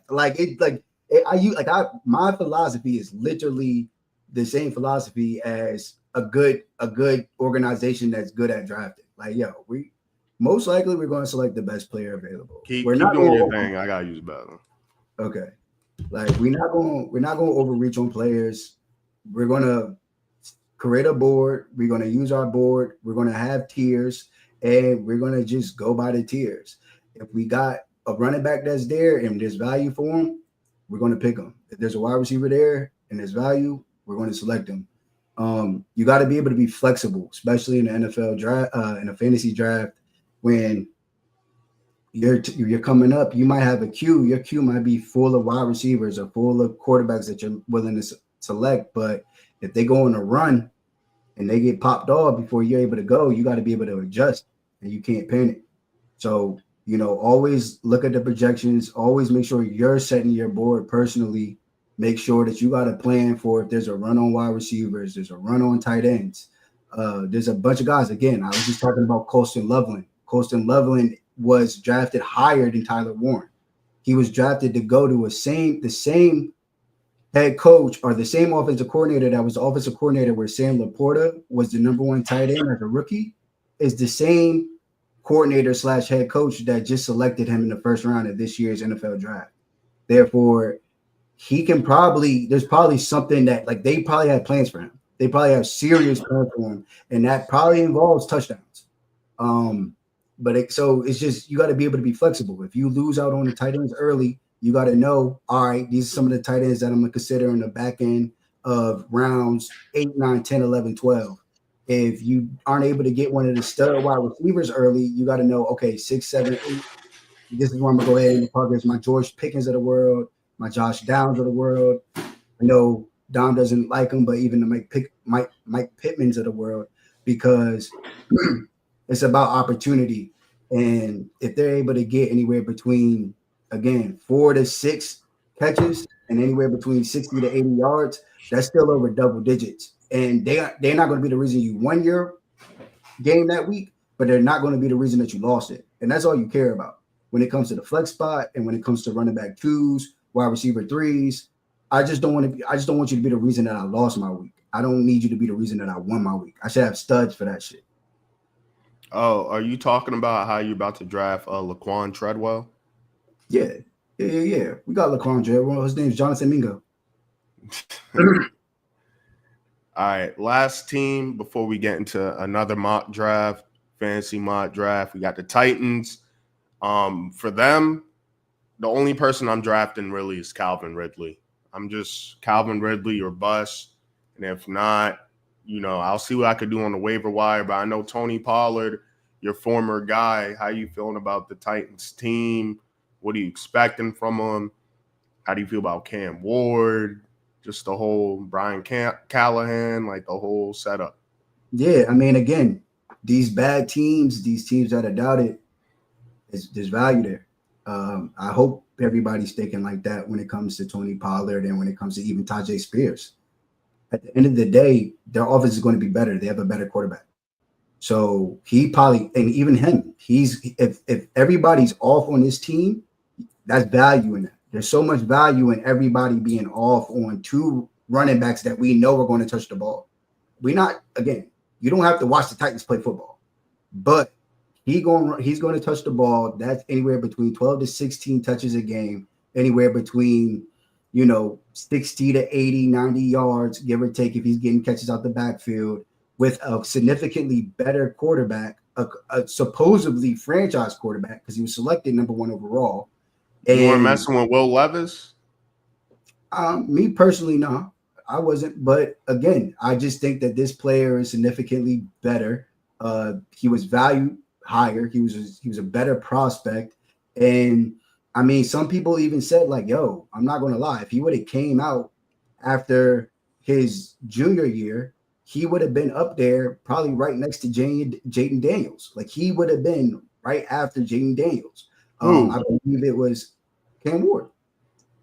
My philosophy is literally the same philosophy as a good organization that's good at drafting. Like, we most likely we're going to select the best player available. Keep not doing your thing. I gotta use better. Okay, like we're not going to overreach on players. We're going to create a board. We're going to use our board. We're going to have tiers, and we're going to just go by the tiers. If we got a running back that's there and there's value for him, we're going to pick him. If there's a wide receiver there and there's value, we're going to select him. You got to be able to be flexible, especially in the NFL draft, in a fantasy draft, when you're coming up. You might have a queue. Your queue might be full of wide receivers or full of quarterbacks that you're willing to select. But if they go on a run and they get popped off before you're able to go, you got to be able to adjust, and you can't panic. So, always look at the projections. Always make sure you're setting your board personally. Make sure that you got a plan for if there's a run on wide receivers, there's a run on tight ends. There's a bunch of guys. Again, I was just talking about Colston Loveland. Colston Loveland was drafted higher than Tyler Warren. He was drafted to go to the same head coach or the same offensive coordinator that was the offensive coordinator where Sam Laporta was the number one tight end as a rookie, is the same coordinator / head coach that just selected him in the first round of this year's NFL draft. Therefore, there's probably something that, like, they probably have plans for him. They probably have serious plans for him, and that probably involves touchdowns. So it's just, you got to be able to be flexible. If you lose out on the tight ends early, you got to know, all right, these are some of the tight ends that I'm going to consider in the back end of rounds 8, 9, 10, 11, 12. If you aren't able to get one of the stud wide receivers early, you got to know, okay, 6, 7, 8. This is where I'm going to go ahead and target my George Pickens of the world, my Josh Downs of the world. I know Dom doesn't like him, but even the Mike Pittmans of the world, because it's about opportunity. And if they're able to get anywhere between, again, 4 to 6 catches and anywhere between 60 to 80 yards, that's still over double digits. And they're not going to be the reason you won your game that week, but they're not going to be the reason that you lost it. And that's all you care about when it comes to the flex spot and when it comes to running back 2s, wide receiver 3s. I just don't want you to be the reason that I lost my week. I don't need you to be the reason that I won my week. I should have studs for that shit. Oh, are you talking about how you're about to draft Laquan Treadwell? Yeah. We got Laquan Treadwell. His name's Jonathan Mingo. All right, last team before we get into another mock draft, fantasy mock draft. We got the Titans. For them, the only person I'm drafting really is Calvin Ridley. I'm just Calvin Ridley or bust. And if not, I'll see what I could do on the waiver wire. But I know Tony Pollard, your former guy. How you feeling about the Titans team? What are you expecting from them? How do you feel about Cam Ward? Just the whole Brian Callahan, like the whole setup. Yeah, I mean, again, these bad teams, these teams that are doubted, there's value there. I hope everybody's thinking like that when it comes to Tony Pollard and when it comes to even Tajay Spears. At the end of the day, their offense is going to be better. They have a better quarterback. So he probably, and even him, if everybody's off on this team, that's value in that. There's so much value in everybody being off on 2 running backs that we know are going to touch the ball. You don't have to watch the Titans play football, but he's going to touch the ball. That's anywhere between 12 to 16 touches a game, anywhere between, 60 to 80, 90 yards, give or take, if he's getting catches out the backfield, with a significantly better quarterback, a supposedly franchise quarterback, because he was selected number 1 overall. And you weren't messing with Will Levis? Me personally, no, I wasn't. But again, I just think that this player is significantly better. He was valued higher. He was a better prospect. And I mean, some people even said, like, yo, I'm not going to lie. If he would have came out after his junior year, he would have been up there probably right next to Jaden Daniels. Like, he would have been right after Jaden Daniels. Who? I believe it was Cam Ward,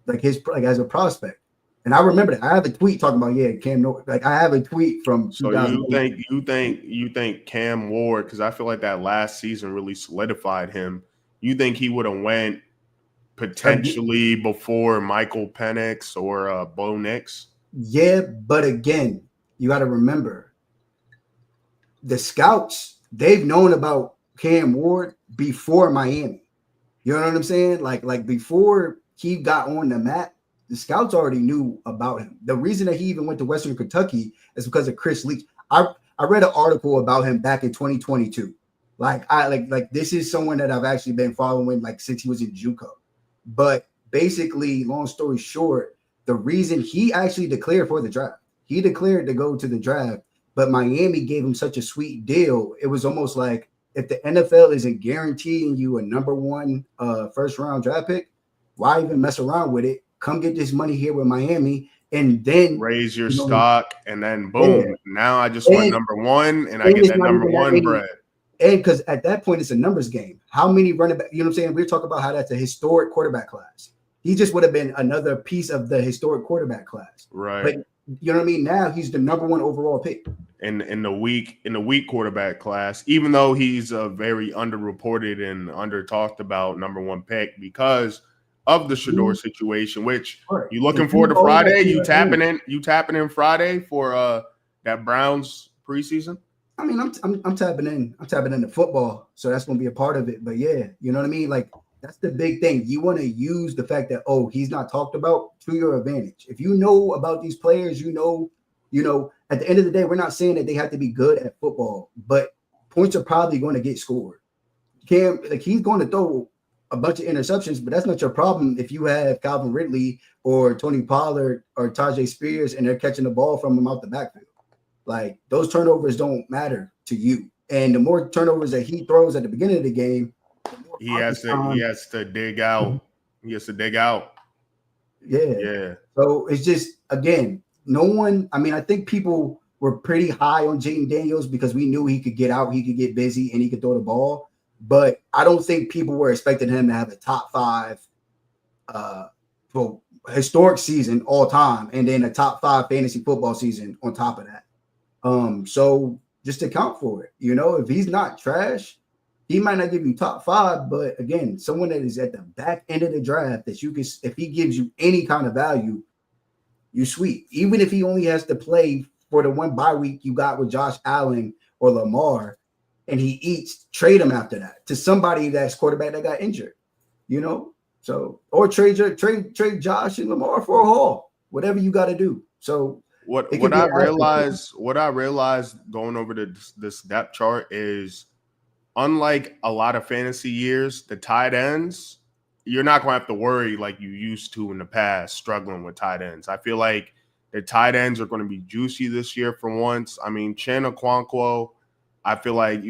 like as a prospect. And I remember that. I have a tweet talking about Cam Norton. Like I have a tweet from So 2008. you think Cam Ward, because I feel like that last season really solidified him. You think he would have went potentially before Michael Penix or Bo Nix? Yeah, but again, you got to remember the scouts, they've known about Cam Ward before Miami. You know what I'm saying? Like before he got on the map, the scouts already knew about him. The reason that he even went to Western Kentucky is because of Chris Leach. I read an article about him back in 2022. Like this is someone that I've actually been following like since he was in JUCO. But basically, long story short, the reason he actually declared for the draft, he declared to go to the draft, but Miami gave him such a sweet deal. It was almost like if the NFL isn't guaranteeing you a number one first round draft pick, why even mess around with it? Come get this money here with Miami, and then Raise your stock, and then boom. yeah. Now I just went number one, and I get It's that not number even that one many. bread. And because at that point, it's a numbers game. How many running back? You know what I'm saying? We're talking about how that's a historic quarterback class. He just would have been another piece of the historic quarterback class. Right. But you know what I mean? Now he's the number one overall pick. In the weak quarterback class, even though he's a very underreported and under talked about number one pick because of the Shador situation, which you looking forward to Friday? You tapping in Friday for that Browns preseason? I mean, I'm tapping in. I'm tapping into football, so that's going to be a part of it. But yeah, you know what I mean? Like that's the big thing. You want to use the fact that he's not talked about to your advantage. If you know about these players, you know. At the end of the day, we're not saying that they have to be good at football, but points are probably going to get scored. Cam, like he's going to throw a bunch of interceptions, but that's not your problem if you have Calvin Ridley or Tony Pollard or Tajay Spears and they're catching the ball from him out the backfield. Like those turnovers don't matter to you. And the more turnovers that he throws at the beginning of the game, he has to dig out. He has to dig out. Yeah. So it's just again, no one. I mean, I think people were pretty high on Jaden Daniels because we knew he could get out, he could get busy, and he could throw the ball. But I don't think people were expecting him to have a top 5 historic season all time, and then a top 5 fantasy football season on top of that. So just account for it. If he's not trash, he might not give you top 5, but again, someone that is at the back end of the draft that you can, if he gives you any kind of value, you sweet. Even if he only has to play for the one bye week you got with Josh Allen or Lamar, and he eats, trade him after that to somebody that's quarterback that got injured. So or trade Josh and Lamar for a haul, whatever you got to do. So what I realized going over this depth chart is, unlike a lot of fantasy years, the tight ends, you're not going to have to worry like you used to in the past struggling with tight ends. I feel like the tight ends are going to be juicy this year for once. I mean, Chan Okonkwo, I feel like,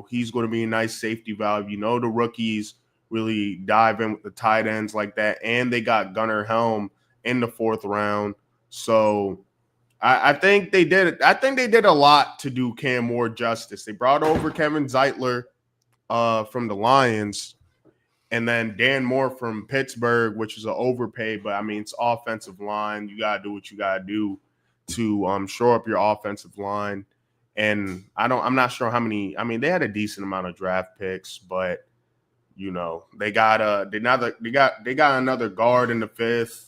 he's going to be a nice safety valve. The rookies really dive in with the tight ends like that. And they got Gunnar Helm in the 4th round. So I think they did a lot to do Cam Ward justice. They brought over Kevin Zeitler from the Lions, and then Dan Moore from Pittsburgh, which is an overpay, but I mean, it's offensive line. You got to do what you got to do to shore up your offensive line. And I'm not sure how many. I mean, they had a decent amount of draft picks, but they got another guard in the 5th.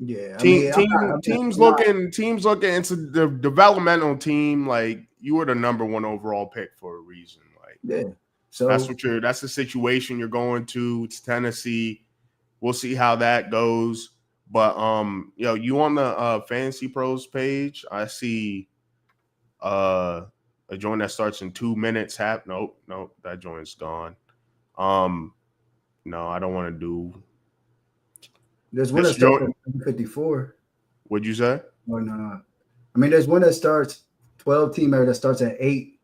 Yeah, teams looking. It's a developmental team. Like, you were the number 1 overall pick for a reason. Like, yeah. So that's the situation you're going to. It's Tennessee. We'll see how that goes. But you on the Fantasy Pros page? I see a joint that starts in 2 minutes. Nope, that joint's gone. No, I don't want to do. There's one that starts at 54. What'd you say? Oh no. I mean, there's one that starts 12-teamer that starts at 8.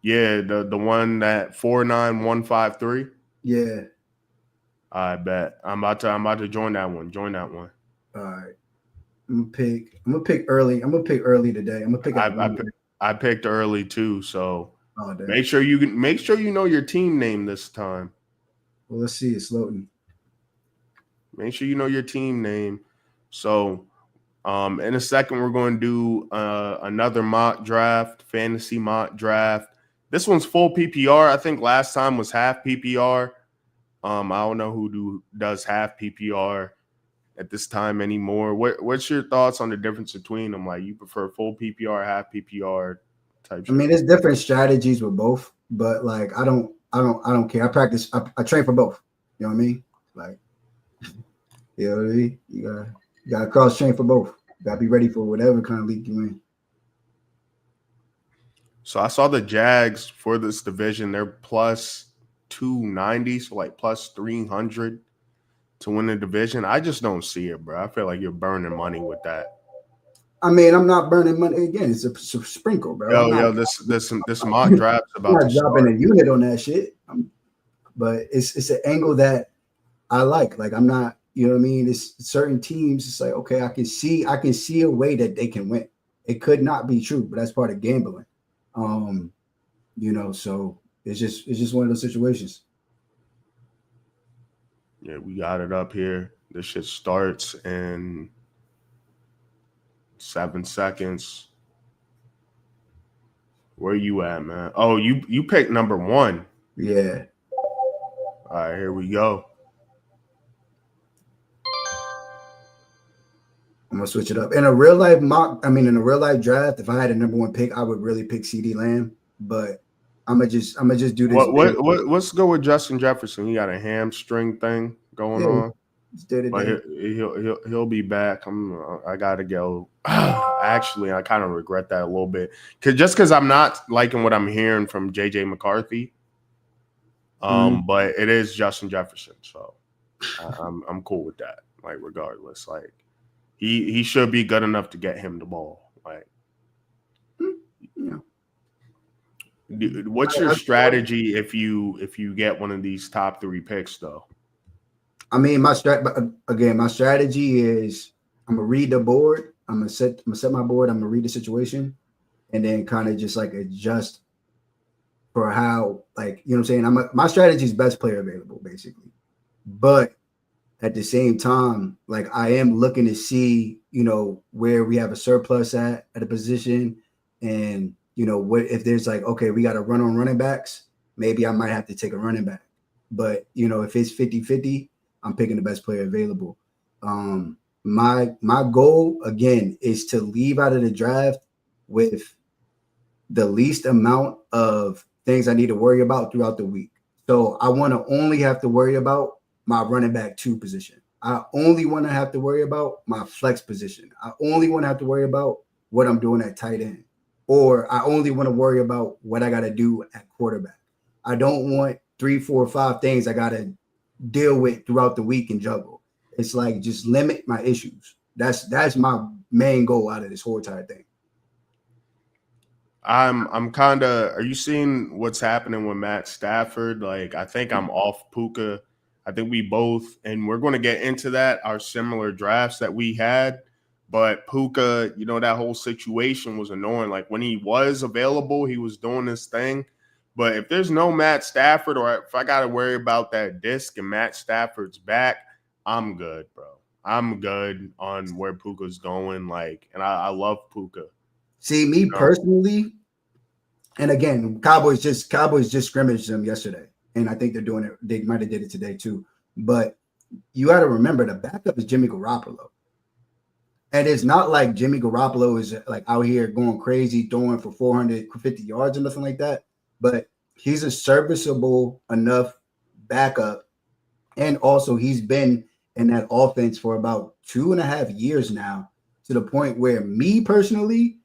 Yeah, the one that 49153. Yeah. I bet. I'm about to join that one. All right. I'm gonna pick early. I'm gonna pick early today. I'm gonna pick. I picked early too. So Oh, damn. Make sure you know your team name this time. Well, let's see. It's loading. Make sure you know your team name. So, in a second, we're going to do another mock draft, fantasy mock draft. This one's full PPR. I think last time was half PPR. I don't know who does half PPR at this time anymore. What's your thoughts on the difference between them? Like, you prefer full PPR, half PPR type? I mean, there's different strategies with both, but like I don't care. I train for both. You know what I mean? Like, you know what I mean? You gotta cross train for both. You gotta be ready for whatever kind of league you in. So I saw the Jags for this division. They're plus 290, so like plus 300 to win the division. I just don't see it, bro. I feel like you're burning money with that. I mean, I'm not burning money again. It's a sprinkle, bro. This mock draft's about I'm not to dropping start. a unit on that shit. But it's an angle that I like. Like I'm not, you know what I mean? It's certain teams. It's like okay, I can see a way that they can win. It could not be true, but that's part of gambling. You know, so it's just one of those situations. Yeah, we got it up here. This shit starts in 7 seconds. Where you at, man? Oh, you picked number 1. Yeah. All right, here we go. I'm gonna switch it up. In a real life draft, if I had a number 1 pick, I would really pick CD Lamb. But I'm gonna just do this. Let's go with Justin Jefferson. He got a hamstring thing going on. But he'll be back. I gotta go. Actually, I kind of regret that a little bit because I'm not liking what I'm hearing from JJ McCarthy. But it is Justin Jefferson, so I'm cool with that. Like regardless, like he should be good enough to get him the ball. Like, yeah. What's your strategy if you get one of these top 3 picks though? I mean, my strategy is I'm gonna read the board. I'm gonna set my board. I'm gonna read the situation, and then kind of just like adjust for how, like, you know what I'm saying. My strategy is best player available, basically. But at the same time, like I am looking to see, you know, where we have a surplus at a position, and you know what if there's like okay, we got to run on running backs. Maybe I might have to take a running back. But you know, if it's 50-50. I'm picking the best player available. My goal again is to leave out of the draft with the least amount of things I need to worry about throughout the week. So I want to only have to worry about my running back 2 position. I only want to have to worry about my flex position. I only want to have to worry about what I'm doing at tight end, or I only want to worry about what I got to do at quarterback. I don't want 3, 4, 5 things I got to deal with throughout the week and juggle. It's like just limit my issues. That's my main goal out of this whole entire thing. I'm kind of. Are you seeing what's happening with Matt Stafford? Like, I think I'm off Puka. I think we both, and we're going to get into that, our similar drafts that we had. But Puka, you know, that whole situation was annoying. Like when he was available, he was doing this thing. But if there's no Matt Stafford, or if I got to worry about that disc and Matt Stafford's back, I'm good, bro. I'm good on where Puka's going. Like, and I love Puka. See, me personally, and again, Cowboys just scrimmaged them yesterday, and I think they're doing it. They might have did it today too. But you got to remember the backup is Jimmy Garoppolo. And it's not like Jimmy Garoppolo is like out here going crazy, throwing for 450 yards or nothing like that. But he's a serviceable enough backup. And also he's been in that offense for about 2.5 years now, to the point where me personally,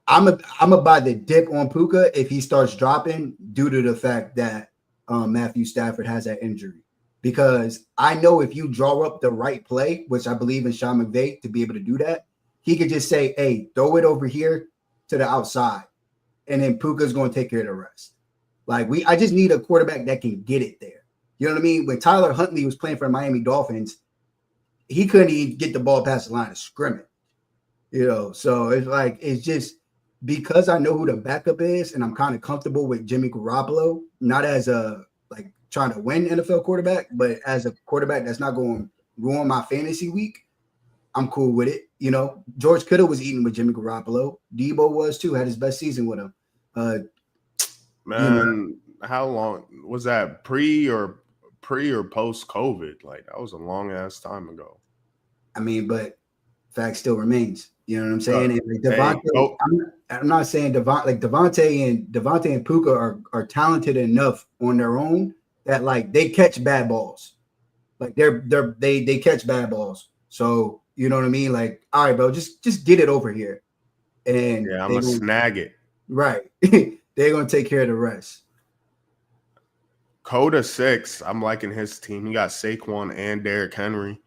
I'm a buy the dip on Puka if he starts dropping due to the fact that Matthew Stafford has that injury. Because I know if you draw up the right play, which I believe in Sean McVay to be able to do that, he could just say, hey, throw it over here to the outside. And then Puka's going to take care of the rest. Like I just need a quarterback that can get it there. You know what I mean? When Tyler Huntley was playing for the Miami Dolphins, he couldn't even get the ball past the line of scrimmage. You know, so it's like, it's just, because I know who the backup is, and I'm kind of comfortable with Jimmy Garoppolo, not as a like trying to win NFL quarterback, but as a quarterback that's not going to ruin my fantasy week. I'm cool with it. You know, George Kittle was eating with Jimmy Garoppolo. Debo was too, had his best season with him. Man, how long was that? Pre or post COVID? Like that was a long ass time ago. I mean, but fact still remains. You know what I'm saying? And like Hey, Devontae, I'm not saying Devontae and Puka are talented enough on their own that like they catch bad balls. Like they catch bad balls. So you know what I mean? Like, all right, bro, just get it over here. And yeah, I'm gonna snag it. Right. They're gonna take care of the rest. Coda 6, I'm liking his team. He got Saquon and Derrick Henry.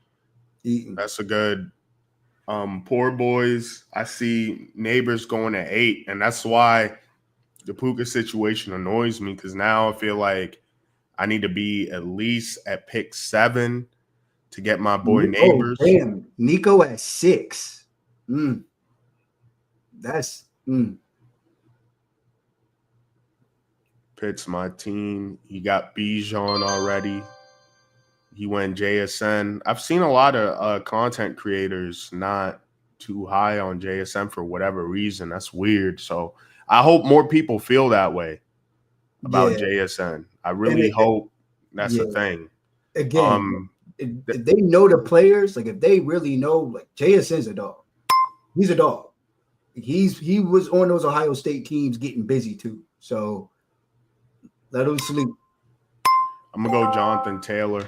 Eating. That's a good poor boys. I see Neighbors going at 8, and that's why the Puka situation annoys me, because now I feel like I need to be at least at pick 7 to get my boy Neighbors. Oh, damn. Nico at 6. That's Pitt's my team. He got Bijan already. He went JSN. I've seen a lot of content creators not too high on JSN for whatever reason. That's weird. So I hope more people feel that way about JSN. I really hope that's the thing. Again, if they know the players, like if they really know, like JSN's a dog. He's a dog. He was on those Ohio State teams getting busy too. So let him sleep. I'm gonna go Jonathan Taylor.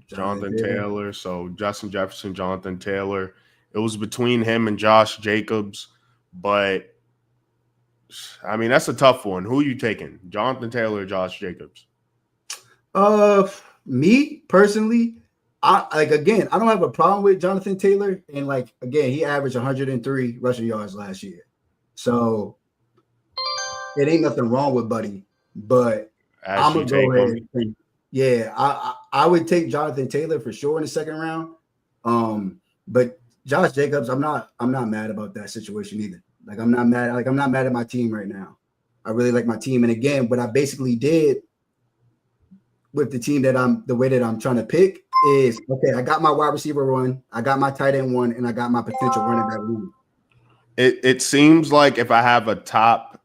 Jonathan Taylor. So Justin Jefferson, Jonathan Taylor. It was between him and Josh Jacobs, but I mean that's a tough one. Who are you taking? Jonathan Taylor or Josh Jacobs? Me personally, I don't have a problem with Jonathan Taylor, and like again, he averaged 103 rushing yards last year, so it ain't nothing wrong with Buddy. But I'm gonna go ahead. Yeah, I would take Jonathan Taylor for sure in the second round. But Josh Jacobs, I'm not mad about that situation either. Like I'm not mad at my team right now. I really like my team, and again, what I basically did with the team the way that I'm trying to pick is okay. I got my wide receiver 1, I got my tight end 1, and I got my potential running back 1. It seems like if I have a top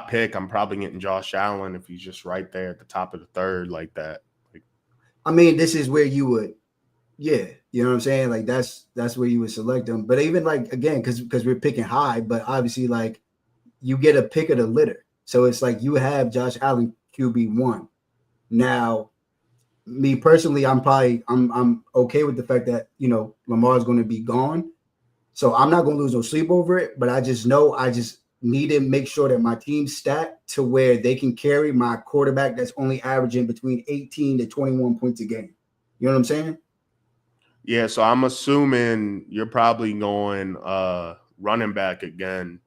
pick, I'm probably getting Josh Allen if he's just right there at the top of the third like that. I mean, this is where you would, you know what I'm saying? Like that's where you would select them. But even like again, because we're picking high, but obviously like you get a pick of the litter. So it's like you have Josh Allen QB1. Now, me personally, I'm okay with the fact that Lamar's going to be gone. So I'm not going to lose no sleep over it, but I just know I just need to make sure that my team's stacked to where they can carry my quarterback that's only averaging between 18 to 21 points a game. You know what I'm saying? Yeah, so I'm assuming you're probably going running back again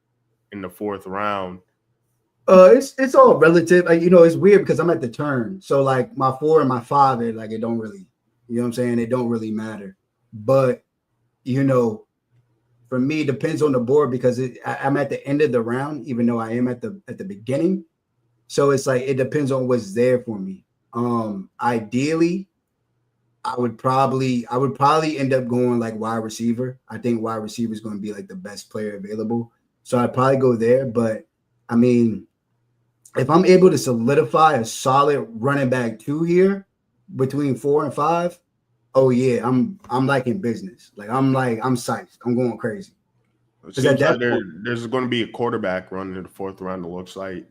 in the 4th round. It's all relative. It's weird because I'm at the turn. So like my 4 and my 5, it don't really, you know what I'm saying? It don't really matter. But for me, it depends on the board because I'm at the end of the round, even though I am at the beginning. So it's like it depends on what's there for me. Ideally, I would probably end up going like wide receiver. I think wide receiver is going to be like the best player available. So I'd probably go there. But I mean, if I'm able to solidify a solid running back 2 here between 4 and 5, oh yeah, I'm like in business. Like I'm psyched. I'm going crazy. It seems like there's going to be a quarterback run in the 4th round. It looks like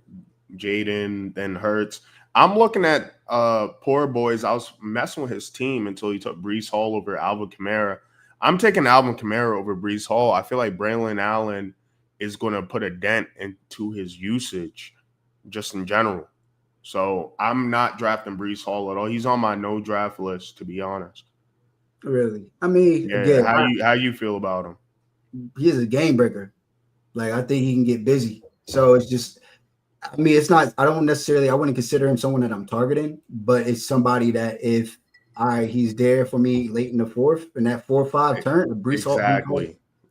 Jaden, then Hurts. I'm looking at poor boys. I was messing with his team until he took Breece Hall over Alvin Kamara. I'm taking Alvin Kamara over Breece Hall. I feel like Braylon Allen is going to put a dent into his usage just in general. So I'm not drafting Breece Hall at all. He's on my no draft list, to be honest. Really? I mean, again, how you feel about him? He's a game breaker. Like I think he can get busy. So it's just, I mean, it's not. I wouldn't consider him someone that I'm targeting, but it's somebody that he's there for me late in the 4th, and that 4-5 turn, Breece Hall.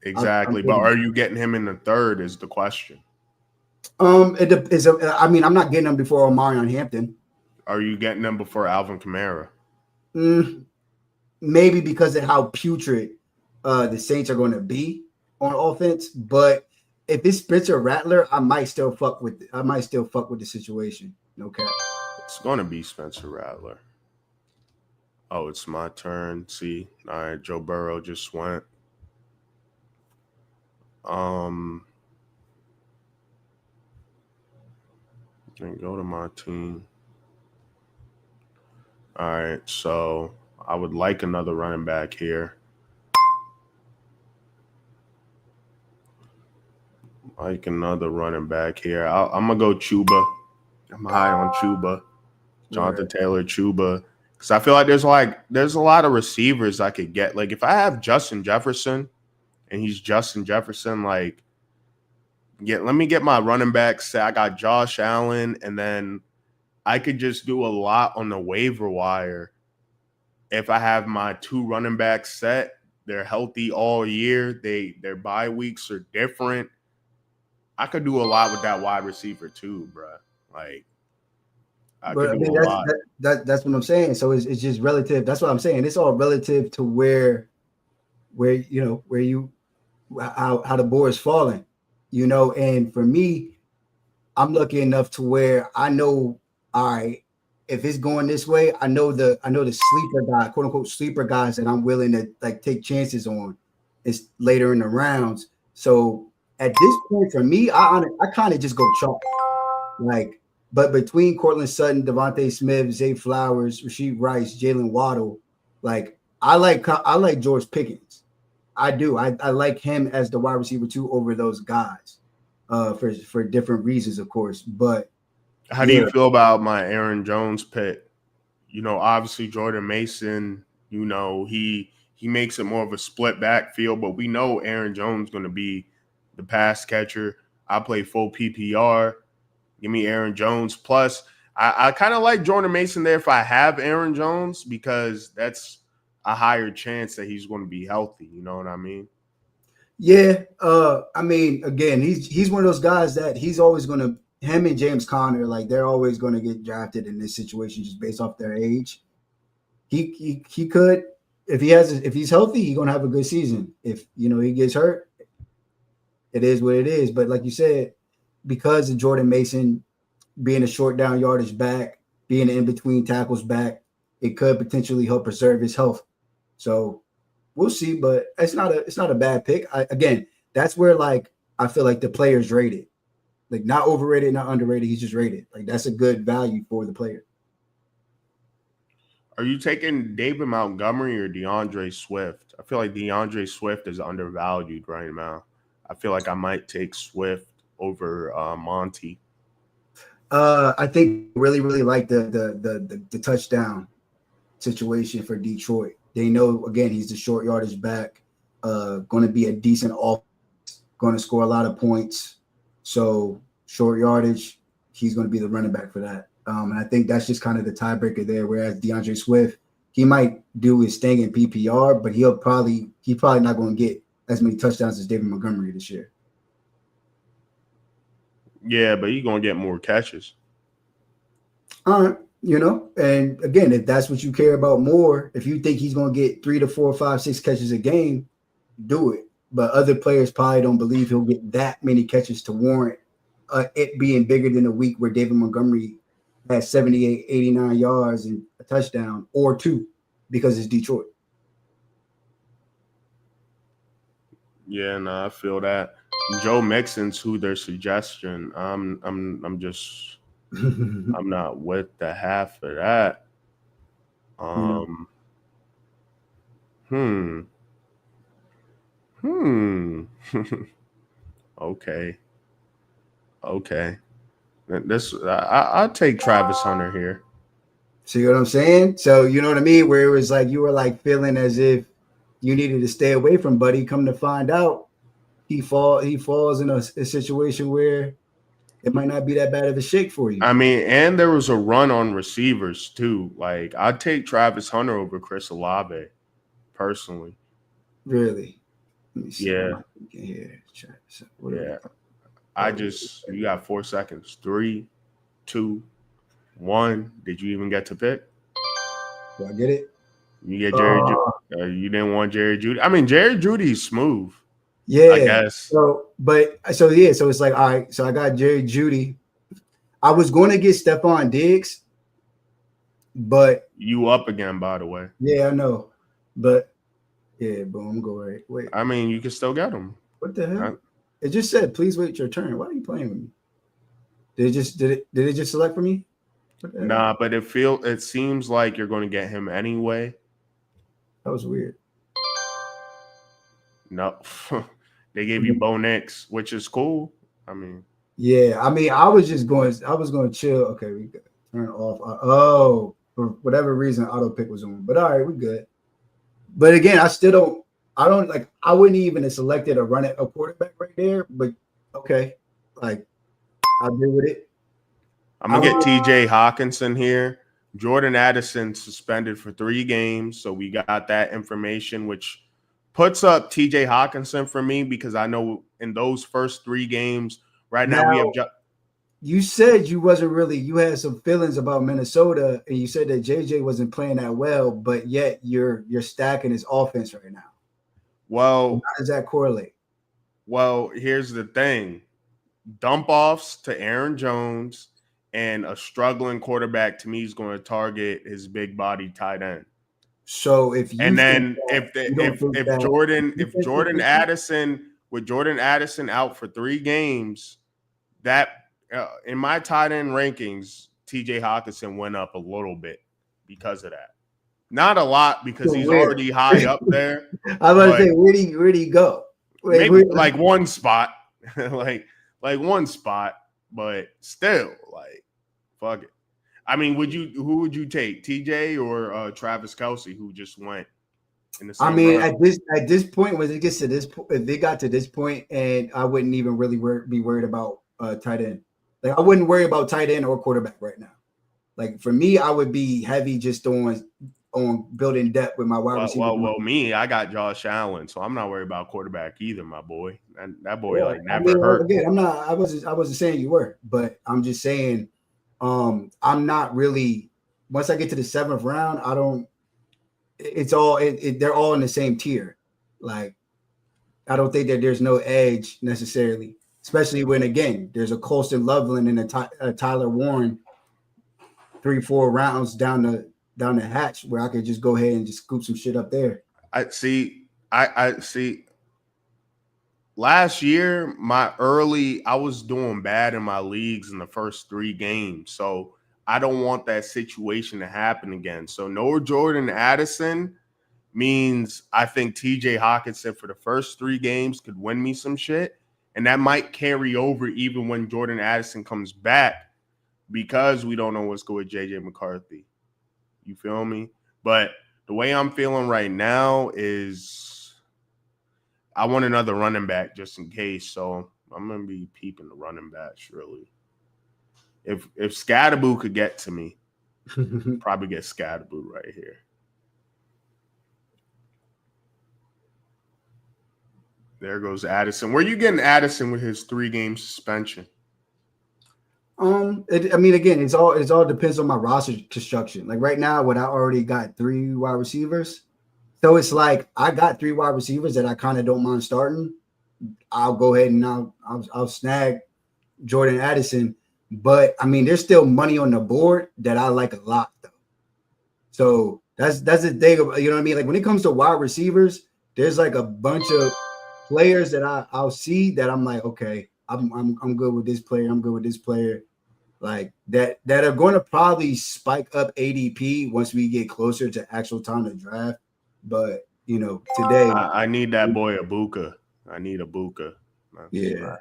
Exactly. But thinking. are you getting him in the third is the question. I mean, I'm not getting him before Omarion Hampton. Are you getting him before Alvin Kamara? Maybe because of how putrid the Saints are going to be on offense. But if it's Spencer Rattler, I might still fuck with the situation. No cap. It's gonna be Spencer Rattler. Oh, it's my turn. See, all right, Joe Burrow just went. And go to my team. All right, so I would like another running back here. I'm gonna go Chuba. I'm high on Chuba, Jonathan Taylor, Chuba, because I feel like there's a lot of receivers I could get. Like if I have Justin Jefferson, and he's Justin Jefferson, like let me get my running back set. I got Josh Allen, and then I could just do a lot on the waiver wire. If I have my 2 running backs set, they're healthy all year. Their bye weeks are different. I could do a lot with that wide receiver too, bro. Like I could do a lot. That's what I'm saying. So it's just relative. That's what I'm saying. It's all relative to where how the board is falling, And for me, I'm lucky enough to where I know, all right, if it's going this way, I know the sleeper guy, quote unquote sleeper guys that I'm willing to like take chances on is later in the rounds. So at this point for me, I kind of just go chalk. Like, but between Cortland Sutton, Devontae Smith, Zay Flowers, Rasheed Rice, Jalen Waddle, like I like George Pickens. I do. I like him as the wide receiver 2 over those guys, for different reasons, of course. But how do you feel about my Aaron Jones pick? Obviously Jordan Mason, he makes it more of a split backfield, but we know Aaron Jones going to be the pass catcher. I play full PPR. Give me Aaron Jones. Plus, I kind of like Jordan Mason there if I have Aaron Jones because that's a higher chance that he's going to be healthy. You know what I mean? Yeah. I mean, again, he's one of those guys that he's always going to. Him and James Conner, like they're always going to get drafted in this situation just based off their age. He could, if he's healthy, he's going to have a good season. If he gets hurt, it is what it is. But like you said, because of Jordan Mason being a short down yardage back, being an in between tackles back, it could potentially help preserve his health. So we'll see, but it's not a bad pick. Again, that's where like I feel like the player's rated. Like not overrated, not underrated. He's just rated. Like that's a good value for the player. Are you taking David Montgomery or DeAndre Swift? I feel like DeAndre Swift is undervalued right now. I feel like I might take Swift over Monty. I think really, really like the touchdown situation for Detroit. They know again he's the short yardage back, going to be a decent offense, going to score a lot of points. So short yardage, he's going to be the running back for that. And I think that's just kind of the tiebreaker there. Whereas DeAndre Swift, he might do his thing in PPR, but he's probably not going to get as many touchdowns as David Montgomery this year. Yeah, but he's going to get more catches. And again, if that's what you care about more, if you think he's going to get 3 to 4, 5, 6 catches a game, do it. But other players probably don't believe he'll get that many catches to warrant it being bigger than a week where David Montgomery has 78, 89 yards and a touchdown or 2 because it's Detroit. Yeah, no, I feel that. Joe Mixon's who their suggestion. I'm just I'm not with the half of that. Okay. I'll take Travis Hunter here. See what I'm saying? So you know what I mean? Where it was like you were like feeling as if you needed to stay away from Buddy. Come to find out, he falls in a situation where it might not be that bad of a shake for you. I mean, and there was a run on receivers too. Like I'd take Travis Hunter over Chris Olave, personally. Really? Let me see. Yeah. You can hear. So Yeah. You got 4 seconds. 3, 2, 1. Did you even get to pick? Do I get it? You get Jerry Judy. You didn't want Jerry Judy. I mean, Jerry Judy's smooth. Yeah. I guess. So it's like, all right. So I got Jerry Judy. I was going to get Stephon Diggs, but You up again, by the way. yeah, I know. But yeah, boom, go right. Wait. I mean, you can still get him. What the hell? It just said, please wait your turn. Why are you playing with me? Did it just select for me? Nah, but it seems like you're going to get him anyway. That was weird. No, they gave you Bo Nix, which is cool. I mean, yeah. I mean, I was going to chill. Okay, we got turn off. For whatever reason, auto pick was on. But all right, we're good. But again, I don't like. I wouldn't even have selected a quarterback right there. But okay, like I'll deal with it. I'm gonna get TJ Hawkinson here. Jordan Addison suspended for 3 games, so we got that information, which puts up TJ Hawkinson for me because I know in those first 3 games right now we have. You said you had some feelings about Minnesota, and you said that JJ wasn't playing that well, but yet you're stacking his offense right now. Well, how does that correlate? Well, here's the thing: dump offs to Aaron Jones and a struggling quarterback to me is going to target his big body tight end. So if Jordan Addison out for 3 games, that in my tight end rankings, TJ Hawkinson went up a little bit because of that. Not a lot because he's already high up there. I was about to say, where'd he go? Maybe like one spot, like one spot, but still, like, fuck it. I mean, who would you take, TJ or Travis Kelce, who just went in the same? I mean, round? at this point, when it gets to this, if they got to this point, and I wouldn't even really be worried about tight end. Like I wouldn't worry about tight end or quarterback right now. Like for me, I would be heavy just on building depth with my wide receiver. Well, I got Josh Allen, so I'm not worried about quarterback either, my boy. That boy never hurt. Again, I wasn't saying you were, but I'm just saying, I'm not really. Once I get to the 7th round, I don't. It's all they're all in the same tier. Like I don't think that there's no edge necessarily, especially when again there's a Colston Loveland and a Tyler Warren 3-4 rounds down the hatch where I could just go ahead and just scoop some shit up there. I see. Last year, I was doing bad in my leagues in the first 3 games. So I don't want that situation to happen again. So no Jordan Addison means I think TJ Hawkinson for the first 3 games could win me some shit. And that might carry over even when Jordan Addison comes back because we don't know what's going with JJ McCarthy. You feel me? But the way I'm feeling right now is I want another running back just in case. So I'm going to be peeping the running backs, really. If Scatterboo could get to me, probably get Scatterboo right here. There goes Addison. Where you getting Addison with his 3-game suspension? Again, it all depends on my roster construction. Like right now, I already got 3 wide receivers, so it's like I got 3 wide receivers that I kind of don't mind starting. I'll go ahead and I'll snag Jordan Addison, but I mean, there's still money on the board that I like a lot though. So that's the thing. You know what I mean? Like when it comes to wide receivers, there's like a bunch of players that I'll see that I'm like, okay, I'm good with this player. I'm good with this player. Like that are going to probably spike up ADP once we get closer to actual time to draft. But today I need that boy Ibuka. I need Ibuka. Yeah,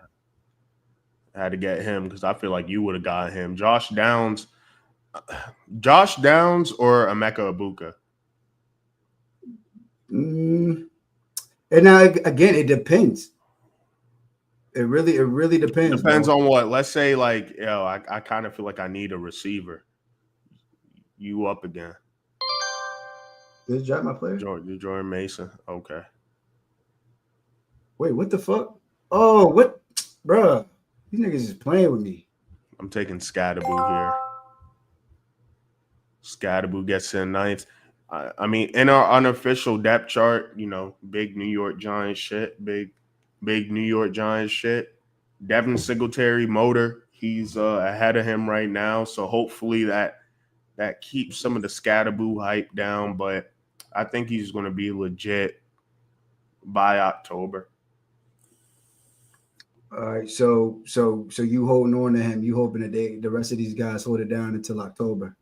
I had to get him because I feel like you would have got him. Josh Downs or Emeka Ibuka. And now again, it depends. It really depends. Depends on what. Let's say I kind of feel like I need a receiver. You up again? Just drop my player. Jordan Mason. Okay. Wait, what the fuck? Oh, what, bruh? These niggas is playing with me. I'm taking Scadaboo here. Scadaboo gets to the ninth. I mean, in our unofficial depth chart, big New York Giants shit, big New York Giants shit. Devin Singletary, motor, he's ahead of him right now. So hopefully that keeps some of the Scadaboo hype down. But I think he's going to be legit by October. All right, so you holding on to him? You hoping that the rest of these guys hold it down until October?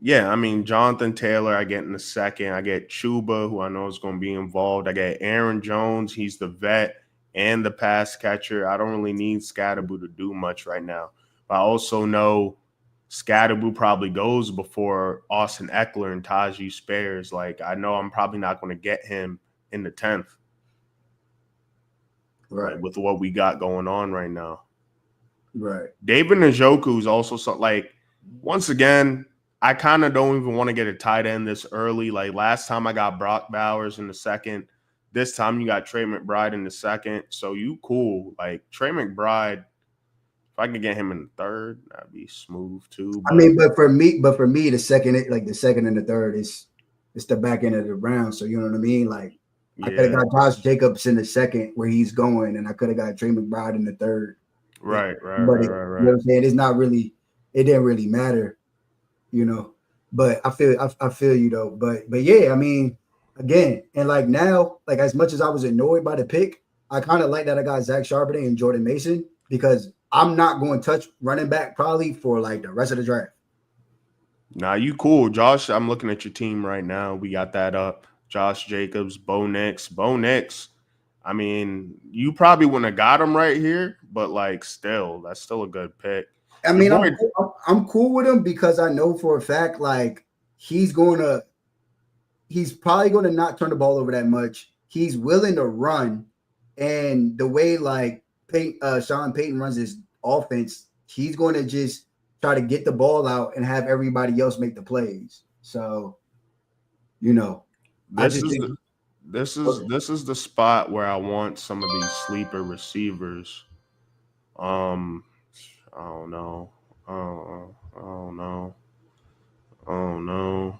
Yeah, I mean, Jonathan Taylor, I get in the second. I get Chuba, who I know is going to be involved. I get Aaron Jones. He's the vet and the pass catcher. I don't really need Scadaboo to do much right now. But I also know Scadaboo probably goes before Austin Eckler and Tajee Spears. Like, I know I'm probably not going to get him in the 10th. Right. Like, with what we got going on right now. Right. David Njoku is also once again, I kind of don't even want to get a tight end this early. Like last time I got Brock Bowers in the second. This time you got Trey McBride in the second. So you cool. Like Trey McBride, if I can get him in the third, that'd be smooth too. But, I mean, but for me, the second and the third it's the back end of the round. So you know what I mean? Like I could have got Josh Jacobs in the second where he's going, and I could have got Trey McBride in the third. Right. You know what I'm saying? It didn't really matter. But I feel you though. But yeah, I mean, again, and like now, like as much as I was annoyed by the pick, I kind of like that I got Zach Charbonnet and Jordan Mason because I'm not going to touch running back probably for like the rest of the draft. Nah, you cool, Josh. I'm looking at your team right now. We got that up. Josh Jacobs, Bo Nix. I mean, you probably wouldn't have got him right here, but like still, that's still a good pick. I mean, I'm cool with him because I know for a fact, like he's probably going to not turn the ball over that much. He's willing to run, and the way like Sean Payton runs his offense, he's going to just try to get the ball out and have everybody else make the plays. So, this is the spot where I want some of these sleeper receivers. Oh no. Oh no.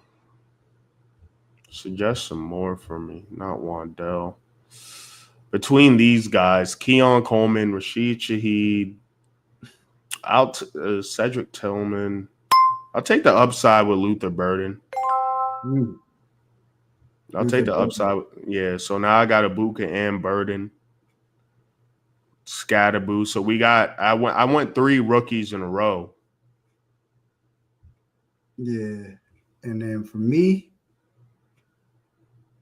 Suggest some more for me, not Wandell. Between these guys, Keon Coleman, Rashid Shaheed, Cedric Tillman. I'll take the upside with Luther Burden. I'll take the upside. Yeah, so now I got Ibuka and Burden. Scadaboo. So I went 3 rookies in a row. Yeah. And then for me,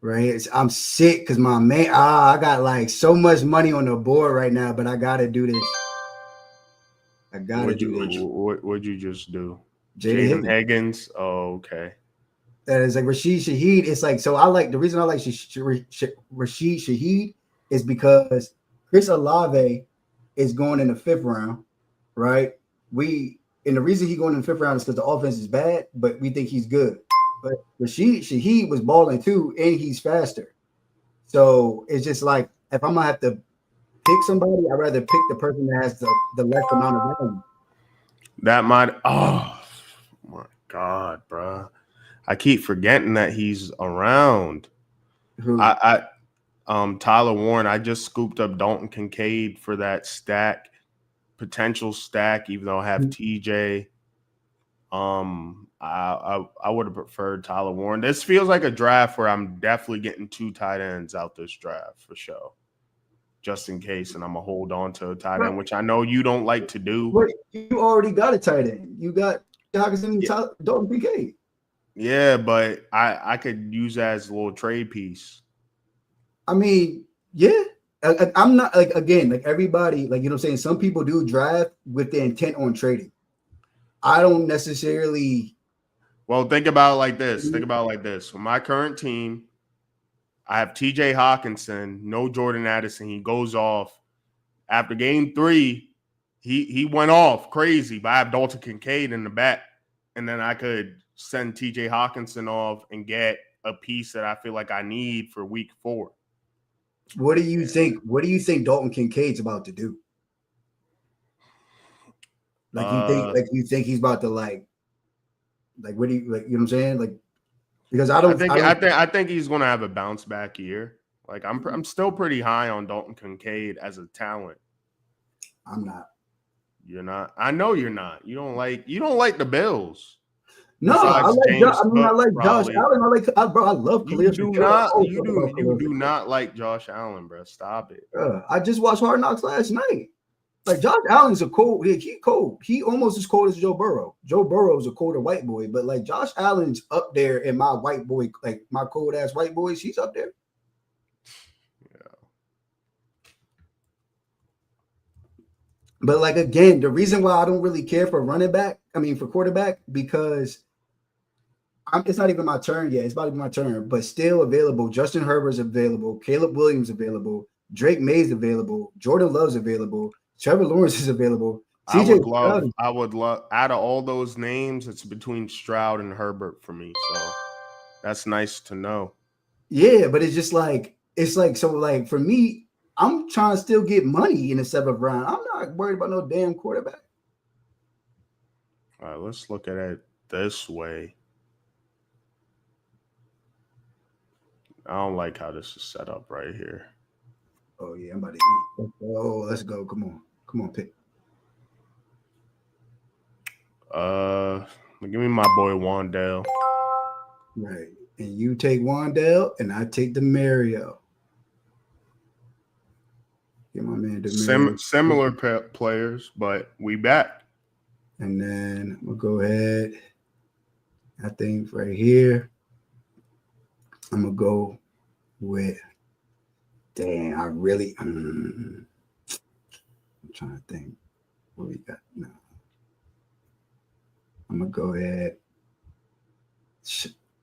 right, I'm sick because my man, I got like so much money on the board right now, but I gotta do this. What'd you just do? Jaden Higgins. Oh, okay. That is like Rashid Shaheed. It's like, so the reason I like Rashid Shaheed is because Chris Olave is going in the 5th round, right? And the reason he's going in the 5th round is because the offense is bad, but we think he's good. But Rashid Shaheed was balling too, and he's faster. So it's just like, if I'm gonna have to pick somebody, I'd rather pick the person that has the less amount of value. That might. Oh my God, bro! I keep forgetting that he's around. Who? Tyler Warren. I just scooped up Dalton Kincaid for that potential stack. Even though I have TJ. I would have preferred Tyler Warren. This feels like a draft where I'm definitely getting 2 tight ends out this draft for sure, just in case. And I'm gonna hold on to a tight end, which I know you don't like to do. Wait, you already got a tight end. You got Hawkinson and Dalton Kincaid. Yeah, but I could use that as a little trade piece. I mean, yeah. I'm not like, again, like everybody, like, you know what I'm saying? Some people do draft with the intent on trading. I don't necessarily. Well, think about it like this. For my current team, I have TJ Hawkinson, no Jordan Addison. He goes off. After game 3, he went off crazy, but I have Dalton Kincaid in the back. And then I could send TJ Hawkinson off and get a piece that I feel like I need for week 4. What do you think? What do you think Dalton Kincaid's about to do? Like you think he's about to like what do you like? You know what I'm saying? Like because I think he's going to have a bounce back year. Like I'm still pretty high on Dalton Kincaid as a talent. I'm not. You're not. I know you're not. You don't like the Bills. No, I like. I like Josh probably. Allen. I love Khalil. You do not like Josh Allen, bro. Stop it. I just watched Hard Knocks last night. Like Josh Allen's a cold. He cold. He almost as cold as Joe Burrow. Joe Burrow is a colder white boy, but like Josh Allen's up there in my white boy, like my cold ass white boys. He's up there. But like again, the reason why I don't really care for for quarterback, because it's not even my turn yet. It's about to be my turn, but still available. Justin Herbert's available. Caleb Williams available. Drake May's available. Jordan Love's available. Trevor Lawrence is available. I would love. Out of all those names, it's between Stroud and Herbert for me. So that's nice to know. Yeah, but it's just like so. Like for me, I'm trying to still get money in the 7th round. I'm not worried about no damn quarterback. All right, let's look at it this way. I don't like how this is set up right here. Oh yeah, I'm about to eat. Oh, let's go. Come on, pick. Give me my boy Wandale. Right, and you take Wandale, and I take Mario. Get my man Demario. Similar players, but we back. And then we'll go ahead. I think right here, I'm gonna go with. Damn, I'm trying to think what we got now. I'm gonna go ahead.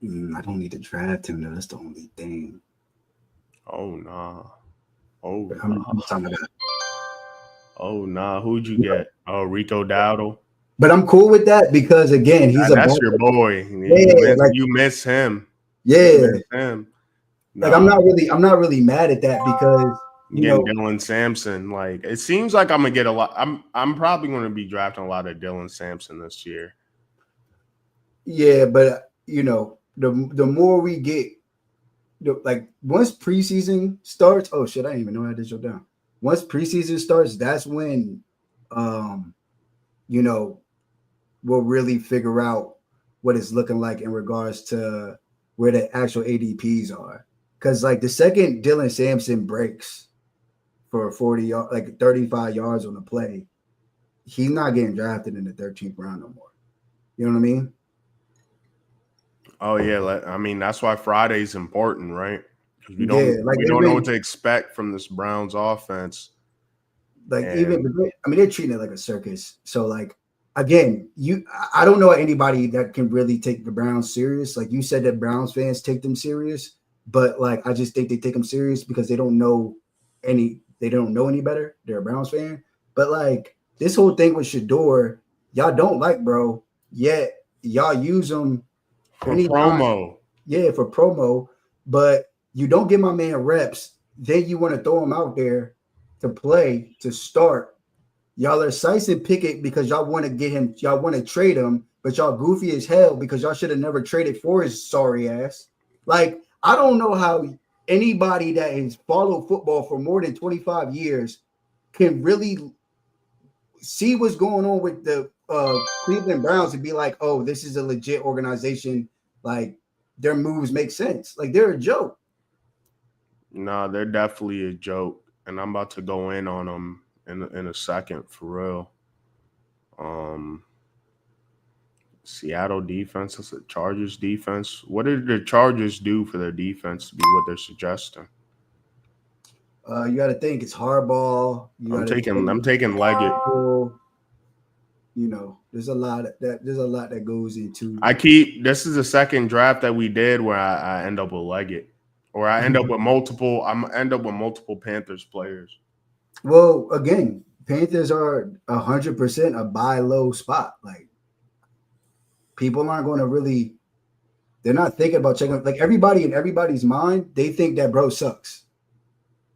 I don't need to draft him though. That's the only thing. Oh nah. Oh, I'm talking about. Oh nah. Who'd you get? Oh, Rico Dowdle. But I'm cool with that because again, that's your boy. Yeah, you miss him. Yeah, you miss him. Like I'm not really mad at that because you know Dylan Sampson. Like it seems like I'm gonna get a lot. I'm probably gonna be drafting a lot of Dylan Sampson this year. Yeah, but you know the more we get, like once preseason starts. Oh shit! I didn't even know I had this shut down. Once preseason starts, that's when, you know, we'll really figure out what it's looking like in regards to where the actual ADPs are. Because like the second Dylan Sampson breaks for 40 like 35 yards on the play, he's not getting drafted in the 13th round no more. You know what I mean? Oh yeah, I mean that's why Friday's important, right? Because we don't know what to expect from this Browns offense. Like they're treating it like a circus. So like again, I don't know anybody that can really take the Browns serious. Like you said that Browns fans take them serious. But like, I just think they take them serious because they don't know any better. They're a Browns fan. But like this whole thing with Shador, y'all don't like, bro. Yet y'all use them for promo. Yeah, for promo. But you don't give my man reps. Then you want to throw him out there to play, to start. Y'all are Sison Pickett because y'all want to get him. Y'all want to trade him, but y'all goofy as hell because y'all should have never traded for his sorry ass. Like, I don't know how anybody that has followed football for more than 25 years can really see what's going on with the Cleveland Browns and be like, oh, this is a legit organization. Like, their moves make sense. Like, they're a joke. No, they're definitely a joke. And I'm about to go in on them in a second, for real. Seattle defense, that's the Chargers defense. What did the Chargers do for their defense to be what they're suggesting? You got to think it's hardball. I'm taking Leggett. You know, there's a lot that goes into. This is the second draft that we did where I end up with Leggett, or I end up with multiple. End up with multiple Panthers players. Well, again, Panthers are 100% a buy low spot. Like, people aren't going to really. They're not thinking about checking. Like everybody in everybody's mind, they think that bro sucks.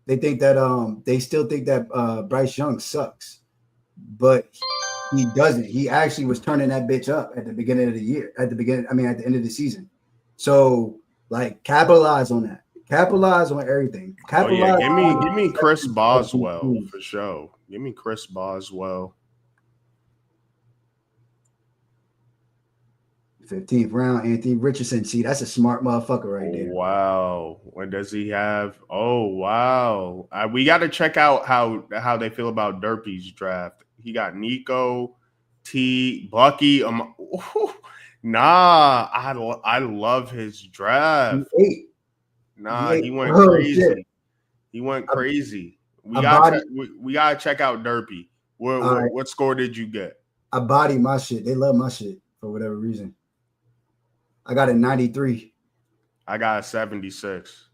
They think that they still think that Bryce Young sucks, but he doesn't. He actually was turning that bitch up at the beginning of the year. At the end of the season. So like capitalize on that. Capitalize on everything. Oh yeah, Capitalize give me Chris on Boswell for sure. Give me Chris Boswell. 15th round, Anthony Richardson. See, that's a smart motherfucker right Oh, there. wow. What does he have? Oh we got to check out how they feel about Derpy's draft. He got Nico, T, Bucky. Nah, I love his He draft. ate. He Nah, ate. he went Oh shit. crazy. He went crazy. We I got body. to we got to check out Derpy. I What score did you get? I body my shit. They love my shit for whatever reason. I got a 93. I got a 76.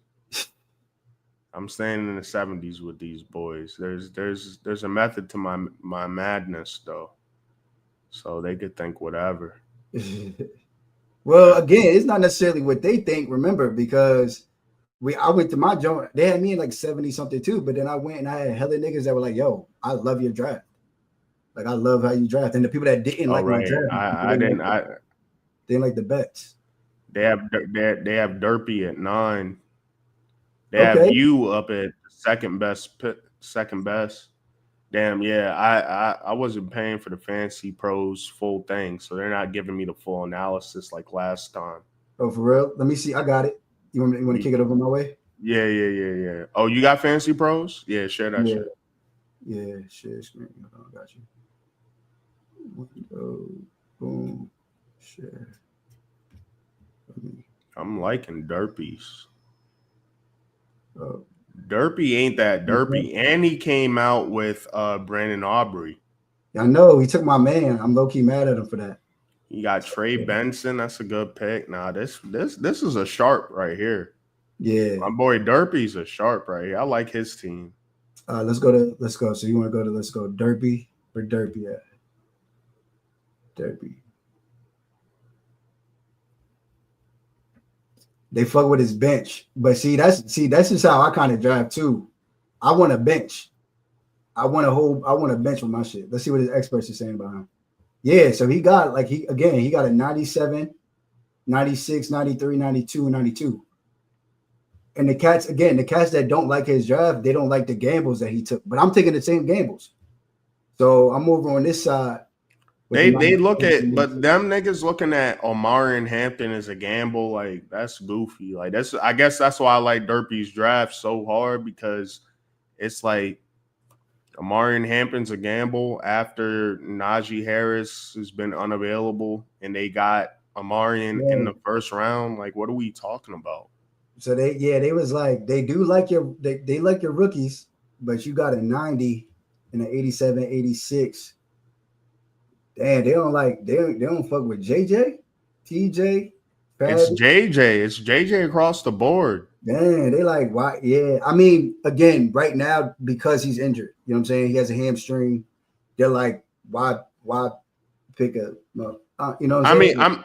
I'm staying in the 70s with these boys. There's a method to my madness though. So they could think whatever. Well, again, it's not necessarily what they think, remember, because I went to my joint. They had me in like 70 something too, but then I went and I had hella niggas that were like, yo, I love your draft. Like I love how you draft. And the people that didn't like my draft, they didn't like the bets. They have Derpy at 9. They have Okay. you up at second best. Damn, yeah. I wasn't paying for the Fantasy Pros full thing, so they're not giving me the full analysis like last time. Oh, for real? Let me see. I got it. You want to kick it over my way? Yeah. Oh, you got Fantasy Pros? Yeah, share that shit. Yeah, share screen. I got you. Window, boom, share. I'm liking Derpies. Oh. Derpy ain't that derpy, and he came out with Brandon Aubrey. I know he took my man. I'm low key mad at him for that. You got Trey Benson. That's a good pick. Nah, this is a sharp right here. Yeah, my boy Derpy's a sharp right here. I like his team. Let's go. So you want to go to let's go Derpy or Derpy at Derpy. They fuck with his bench, but that's just how I kind of draft too. I want a bench. I want a bench with my shit. Let's see what his experts are saying about him. Yeah, so he got he got a 97, 96, 93, 92, 92. And the cats that don't like his draft, they don't like the gambles that he took. But I'm taking the same gambles. So I'm over on this side. They look at, but them niggas looking at Omarion Hampton as a gamble, like that's goofy. Like I guess that's why I like Derpy's draft so hard, because it's like Omarion Hampton's a gamble after Najee Harris has been unavailable, and they got Omarion in the first round. Like, what are we talking about? So they was like, they do like they like your rookies, but you got a 90 and an 87, 86. Damn, they don't fuck with JJ, TJ. It's JJ. It's JJ across the board. Damn, they like, why? Yeah, I mean, again, right now because he's injured, you know what I'm saying? He has a hamstring. They're like, why pick a? You know what I'm saying?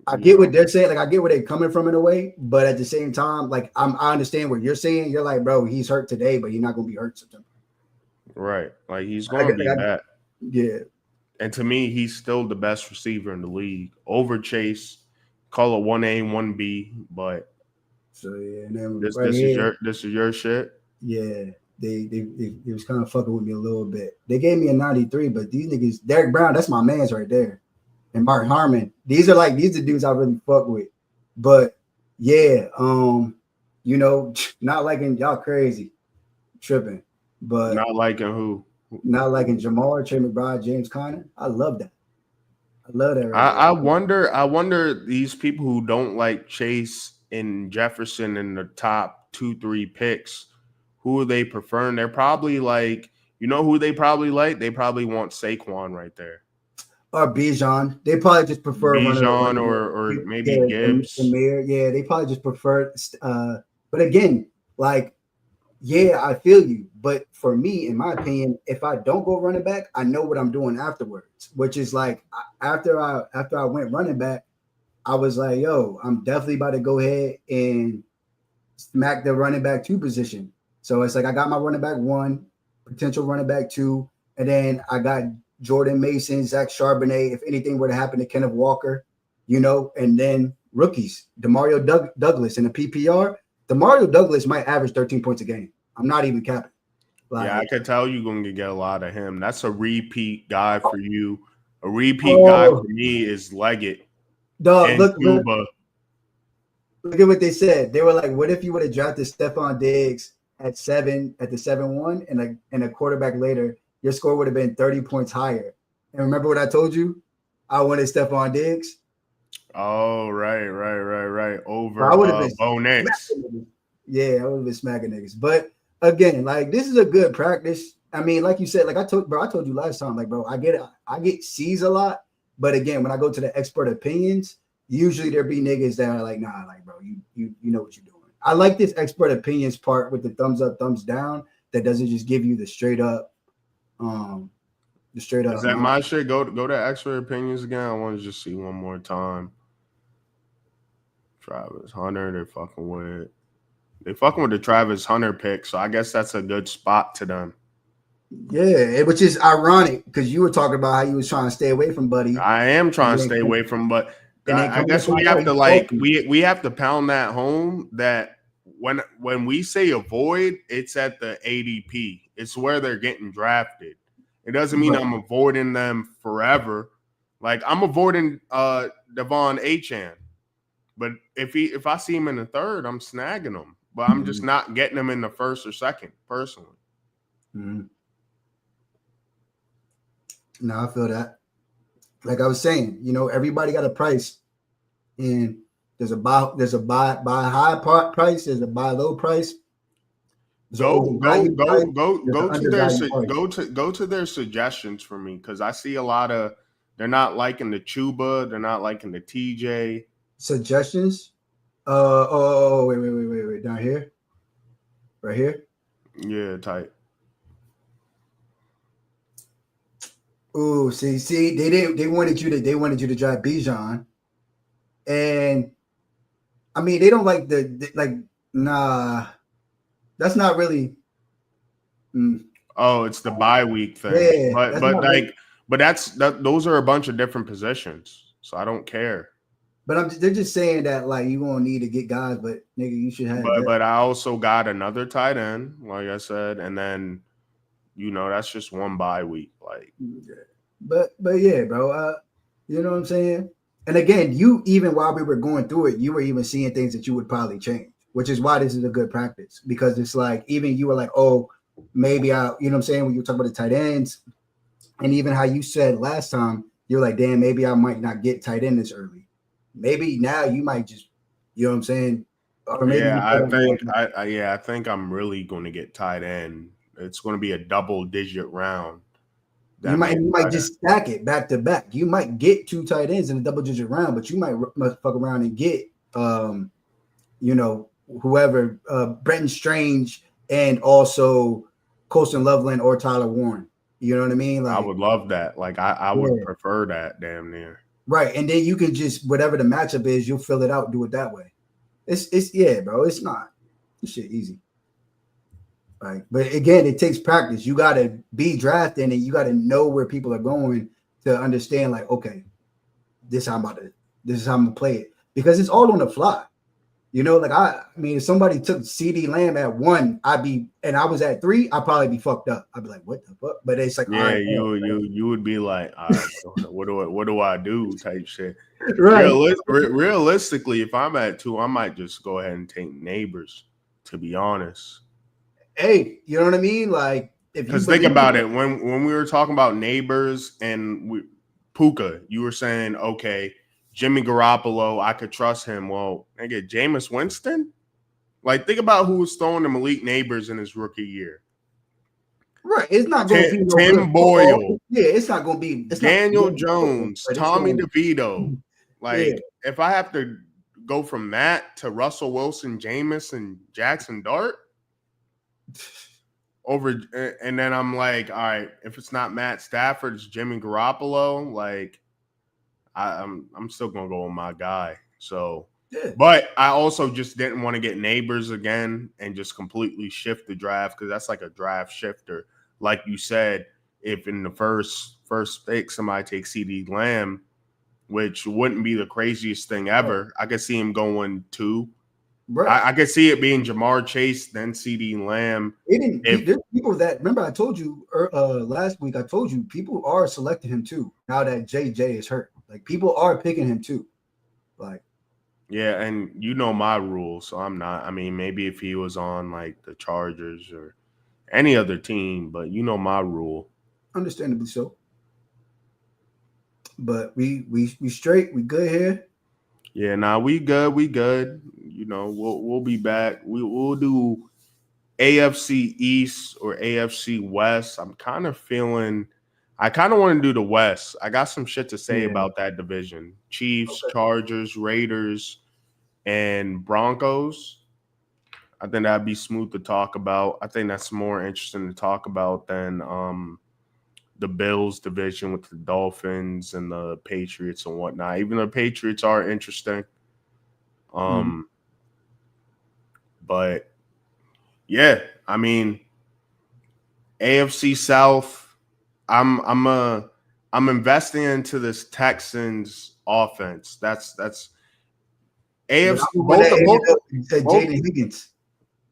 I get what they're saying. Like, I get where they're coming from in a way, but at the same time, like, I understand what you're saying. You're like, bro, he's hurt today, but he's not gonna be hurt September. Right, like he's gonna be back. Yeah. And to me, he's still the best receiver in the league over Chase. Call it 1A, 1B, but so yeah, and then this is your shit. Yeah, they was kind of fucking with me a little bit. They gave me a 93, but these niggas, Derek Brown, that's my man's right there, and Mark Harmon. These are dudes I really fuck with. But yeah, you know, not liking y'all crazy, tripping, but not liking who. Not liking Jamar, Trey McBride, James Conner. I love that. I love that. I wonder these people who don't like Chase and Jefferson in the top 2-3 picks, who are they preferring? They're probably like, you know who they probably like? They probably want Saquon right there. Or Bijan. They probably just prefer Bijan or maybe Gibbs. Yeah, they probably just prefer. But again, like, yeah, I feel you. But for me, in my opinion, if I don't go running back, I know what I'm doing afterwards, which is like after I went running back, I was like, yo, I'm definitely about to go ahead and smack the running back 2 position. So it's like I got my running back 1, potential running back 2, and then I got Jordan Mason, Zach Charbonnet. If anything were to happen to Kenneth Walker, and then rookies, Demario Douglas in the PPR. Demario Douglas might average 13 points a game. I'm not even capping. I could tell you're going to get a lot of him. That's a repeat guy for you. A repeat guy for me is Leggett Dog, and Cuba. Look at what they said. They were like, "What if you would have drafted Stephon Diggs at the 7-1, and a quarterback later, your score would have been 30 points higher?" And remember what I told you? I wanted Stephon Diggs. Oh, right. Over Bo Nix. Yeah, I would have been smacking niggas. But again, like, this is a good practice. I mean, like you said, like I told you last time, like, bro, I get C's a lot. But again, when I go to the expert opinions, usually there be niggas that are like, nah, like, bro, you know what you're doing. I like this expert opinions part with the thumbs up, thumbs down that doesn't just give you the straight up. Is that my shit? Go to expert opinions again. I want to just see one more time. Travis Hunter, they're fucking with the Travis Hunter pick, so I guess that's a good spot to them. Yeah, which is ironic because you were talking about how you was trying to stay away from Buddy. I am trying to stay away from, but I guess we have to we have to pound that home that when we say avoid, it's at the ADP. It's where they're getting drafted. It doesn't mean I'm avoiding them forever. Like I'm avoiding Devon Achane. But if I see him in the third, I'm snagging him. But I'm just not getting him in the first or second, personally. Mm-hmm. No, I feel that. Like I was saying, everybody got a price, and there's a buy high price, there's a buy low price. Go to their suggestions for me, because I see a lot of they're not liking the Chuba, they're not liking the TJ. Suggestions? Wait, down here, right here. Yeah, tight. Oh, see, they wanted you to drive Bijan, and I mean they don't like nah, that's not really. Oh, it's the bye week thing. Yeah, but those are a bunch of different positions, so I don't care. But they're just saying that like you won't need to get guys, but nigga, you should have. But I also got another tight end, like I said, and then that's just one bye week, like. But yeah, bro. You know what I'm saying? And again, you even while we were going through it, you were even seeing things that you would probably change, which is why this is a good practice, because it's like even you were like, oh, maybe you know what I'm saying, when you were talking about the tight ends, and even how you said last time, you're like, damn, maybe I might not get tight end this early. Maybe now you might just, you know what I'm saying? Or maybe I think I'm really going to get tight end. It's going to be a double-digit round. You might just stack it back to back. You might get 2 tight ends in a double-digit round, but you might fuck around and get, whoever, Brenton Strange and also Colston Loveland or Tyler Warren. You know what I mean? Like, I would love that. Like I would prefer that damn near. Right, and then you can just whatever the matchup is, you'll fill it out, do it that way. It's yeah, bro. It's not this shit easy. Right, but again, it takes practice. You got to be drafting, and you got to know where people are going to understand. Like, okay, this is how I'm gonna play it, because it's all on the fly. Like I mean, if somebody took CD Lamb at 1, and I was at 3, I'd probably be fucked up. I'd be like, what the fuck? But it's like, yeah, you would be like, what do I do? Type shit. Right. Realistically, if I'm at 2, I might just go ahead and take Neighbors. To be honest. Hey, you know what I mean? Like, because think about it, when we were talking about Neighbors and Puka, you were saying, okay, Jimmy Garoppolo, I could trust him. Well, nigga, Jameis Winston? Like, think about who was throwing to Malik Neighbors in his rookie year. Right. It's not going to be Tim Boyle. Yeah, it's not going to be. Daniel Jones, Tommy DeVito. Like, if I have to go from that to Russell Wilson, Jameis, and Jackson Dart over, and then I'm like, all right, if it's not Matt Stafford, it's Jimmy Garoppolo. Like, I'm still gonna go with my guy. So Yeah. But I also just didn't want to get neighbors again and just completely shift the draft because that's like a draft shifter. Like you said, if in the first pick somebody takes CD Lamb, which wouldn't be the craziest thing ever, I could see him going 2. Bro, I could see it being Jamar Chase, then CD Lamb. there's people that remember I told you last week. I told you people are selecting him too. Now that JJ is hurt, like people are picking him too. Like, yeah, and you know my rules, so I'm not. I mean, maybe if he was on like the Chargers or any other team, but you know my rule. understandably so. But we straight. We good here. Yeah, nah, we good. We good. You know, we'll be back. We'll do AFC East or AFC West. I'm kind of feeling. I kind of want to do the West. I got some shit to say Yeah. about that division: Chiefs, Okay. Chargers, Raiders, and Broncos. I think that'd be smooth to talk about. I think that's more interesting to talk about than the Bills division with the Dolphins and the Patriots and whatnot. Even the Patriots are interesting. Mhm. But yeah, I mean, AFC South. I'm investing into this Texans offense. That's But AFC. I'm the one that ended up with Both. Jaden Higgins.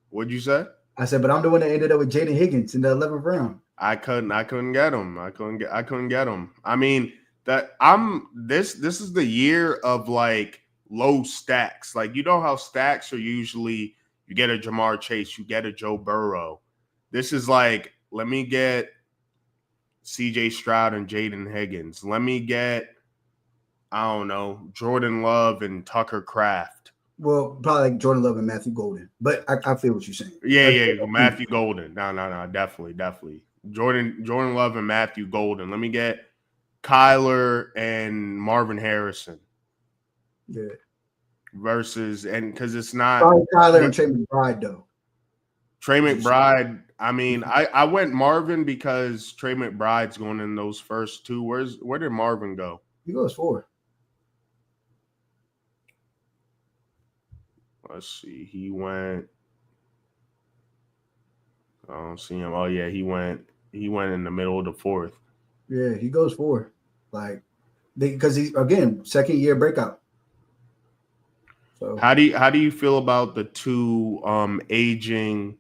What'd you say? I said, but I'm the one that ended up with Jaden Higgins in the 11th round. I couldn't get him. I couldn't get him. I mean, this is the year of like low stacks. Like you know how stacks are usually you get a Jamar Chase, you get a Joe Burrow. This is like let me get CJ Stroud and Jaden Higgins. Let me get I don't know, Jordan Love and Tucker Kraft. Well, probably like Jordan Love and Matthew Golden. But I feel what you're saying. Yeah, Matthew Golden. No, definitely. Jordan Love and Matthew Golden. Let me get Kyler and Marvin Harrison. Yeah. Versus and because it's not Probably Tyler and Trey McBride though. Trey McBride. I mean, I went Marvin because Trey McBride's going in those first two. Where did Marvin go? He goes 4. Let's see. He went. I don't see him. Oh yeah, he went in the middle of the 4th. Yeah, he goes 4. Like because he's again second year breakout. So How do you feel about the two aging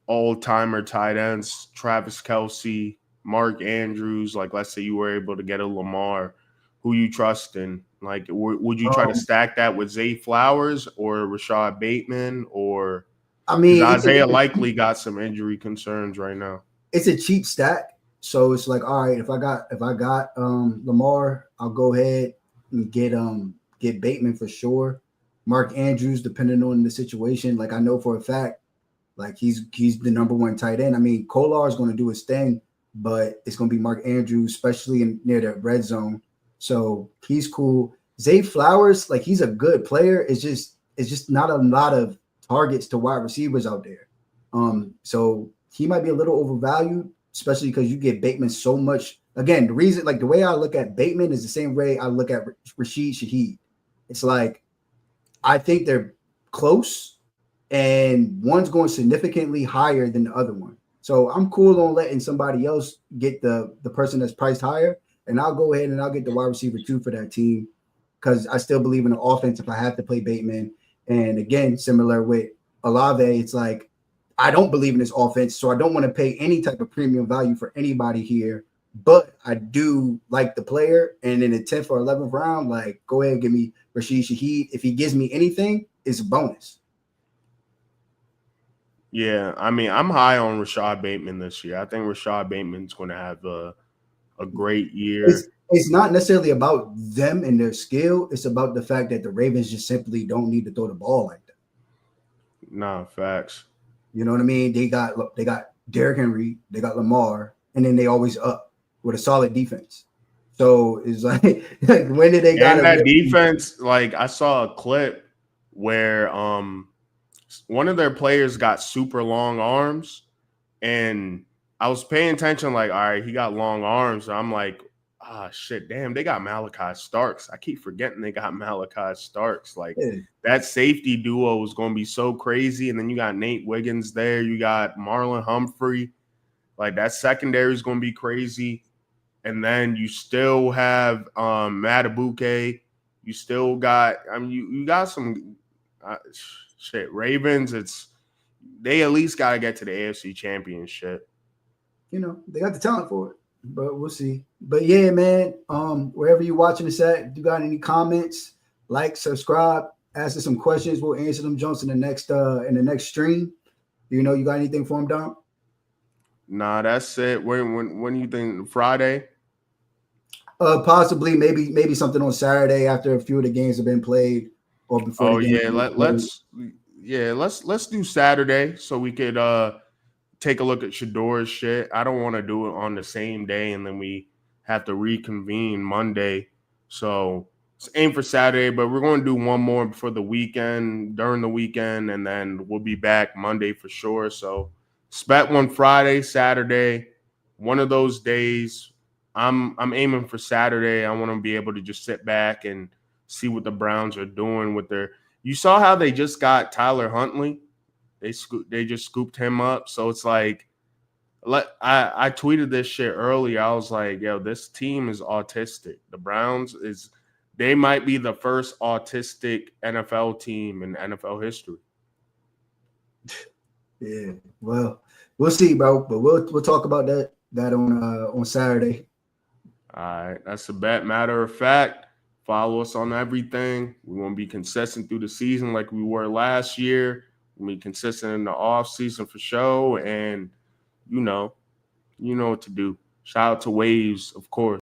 all-timer tight ends, Travis Kelce, Mark Andrews? Like, let's say you were able to get a Lamar, who you trust in? Like, would you try to stack that with Zay Flowers or Rashad Bateman, or I because mean, Isaiah likely got some injury concerns right now? it's a cheap stack. So it's like, all right, if I got Lamar, I'll go ahead and get Bateman for sure. Mark Andrews, depending on the situation, like I know for a fact, like he's the number 1 tight end. I mean, Kolar is going to do his thing, but it's going to be Mark Andrews, especially near the red zone. So he's cool. Zay Flowers, like he's a good player. It's just not a lot of targets to wide receivers out there. So he might be a little overvalued, especially because you get Bateman so much. Again, the reason, like the way I look at Bateman is the same way I look at Rashid Shaheed. It's like I think they're close, and one's going significantly higher than the other one. So I'm cool on letting somebody else get the person that's priced higher, and I'll go ahead and I'll get the wide receiver 2 for that team because I still believe in the offense if I have to play Bateman. And again, similar with Olave, it's like I don't believe in this offense, so I don't want to pay any type of premium value for anybody here. But I do like the player, and in the 10th or 11th round, like go ahead and give me Rashid Shaheed. If he gives me anything, it's a bonus. Yeah, I mean, I'm high on Rashad Bateman this year. I think Rashad Bateman's going to have a great year. It's not necessarily about them and their skill. It's about the fact that the Ravens just simply don't need to throw the ball like that. Nah, facts. You know what I mean? They got Derrick Henry, they got Lamar, and then they always up with a solid defense. So it's like when did they got that defense? Like I saw a clip where one of their players got super long arms, and I was paying attention. Like, all right, he got long arms. So I'm like, shit, damn, they got Malachi Starks. I keep forgetting they got Malachi Starks. Like Yeah. that safety duo is going to be so crazy. And then you got Nate Wiggins there. You got Marlon Humphrey. Like that secondary is going to be crazy. And then you still have Matabuke. You still got, you got some shit. Ravens, they at least got to get to the AFC Championship. You know, they got the talent for it, but we'll see. But yeah, man, wherever you're watching this at, if you got any comments, like, subscribe, ask us some questions. We'll answer them Jones in the next stream. You know, you got anything for them, Dom? Nah, that's it. When you think Friday? Possibly, maybe something on Saturday after a few of the games have been played, or before. Oh yeah, let's do Saturday so we could take a look at Shador's shit. I don't want to do it on the same day and then we have to reconvene Monday. So let's aim for Saturday, but we're going to do one more before the weekend, during the weekend, and then we'll be back Monday for sure. So expect one Friday, Saturday, one of those days. I'm aiming for Saturday. I want to be able to just sit back and see what the Browns are doing with their. You saw how they just got Tyler Huntley. They just scooped him up. So it's like, I tweeted this shit earlier. I was like, yo, this team is autistic. The Browns they might be the first autistic NFL team in NFL history. Yeah, well, we'll see, bro. But we'll talk about that on Saturday. All right, that's a bet. Matter of fact, follow us on everything. We want to be consistent through the season like we were last year. We'll be consistent in the off season for sure. And you know what to do. Shout out to Waves, of course.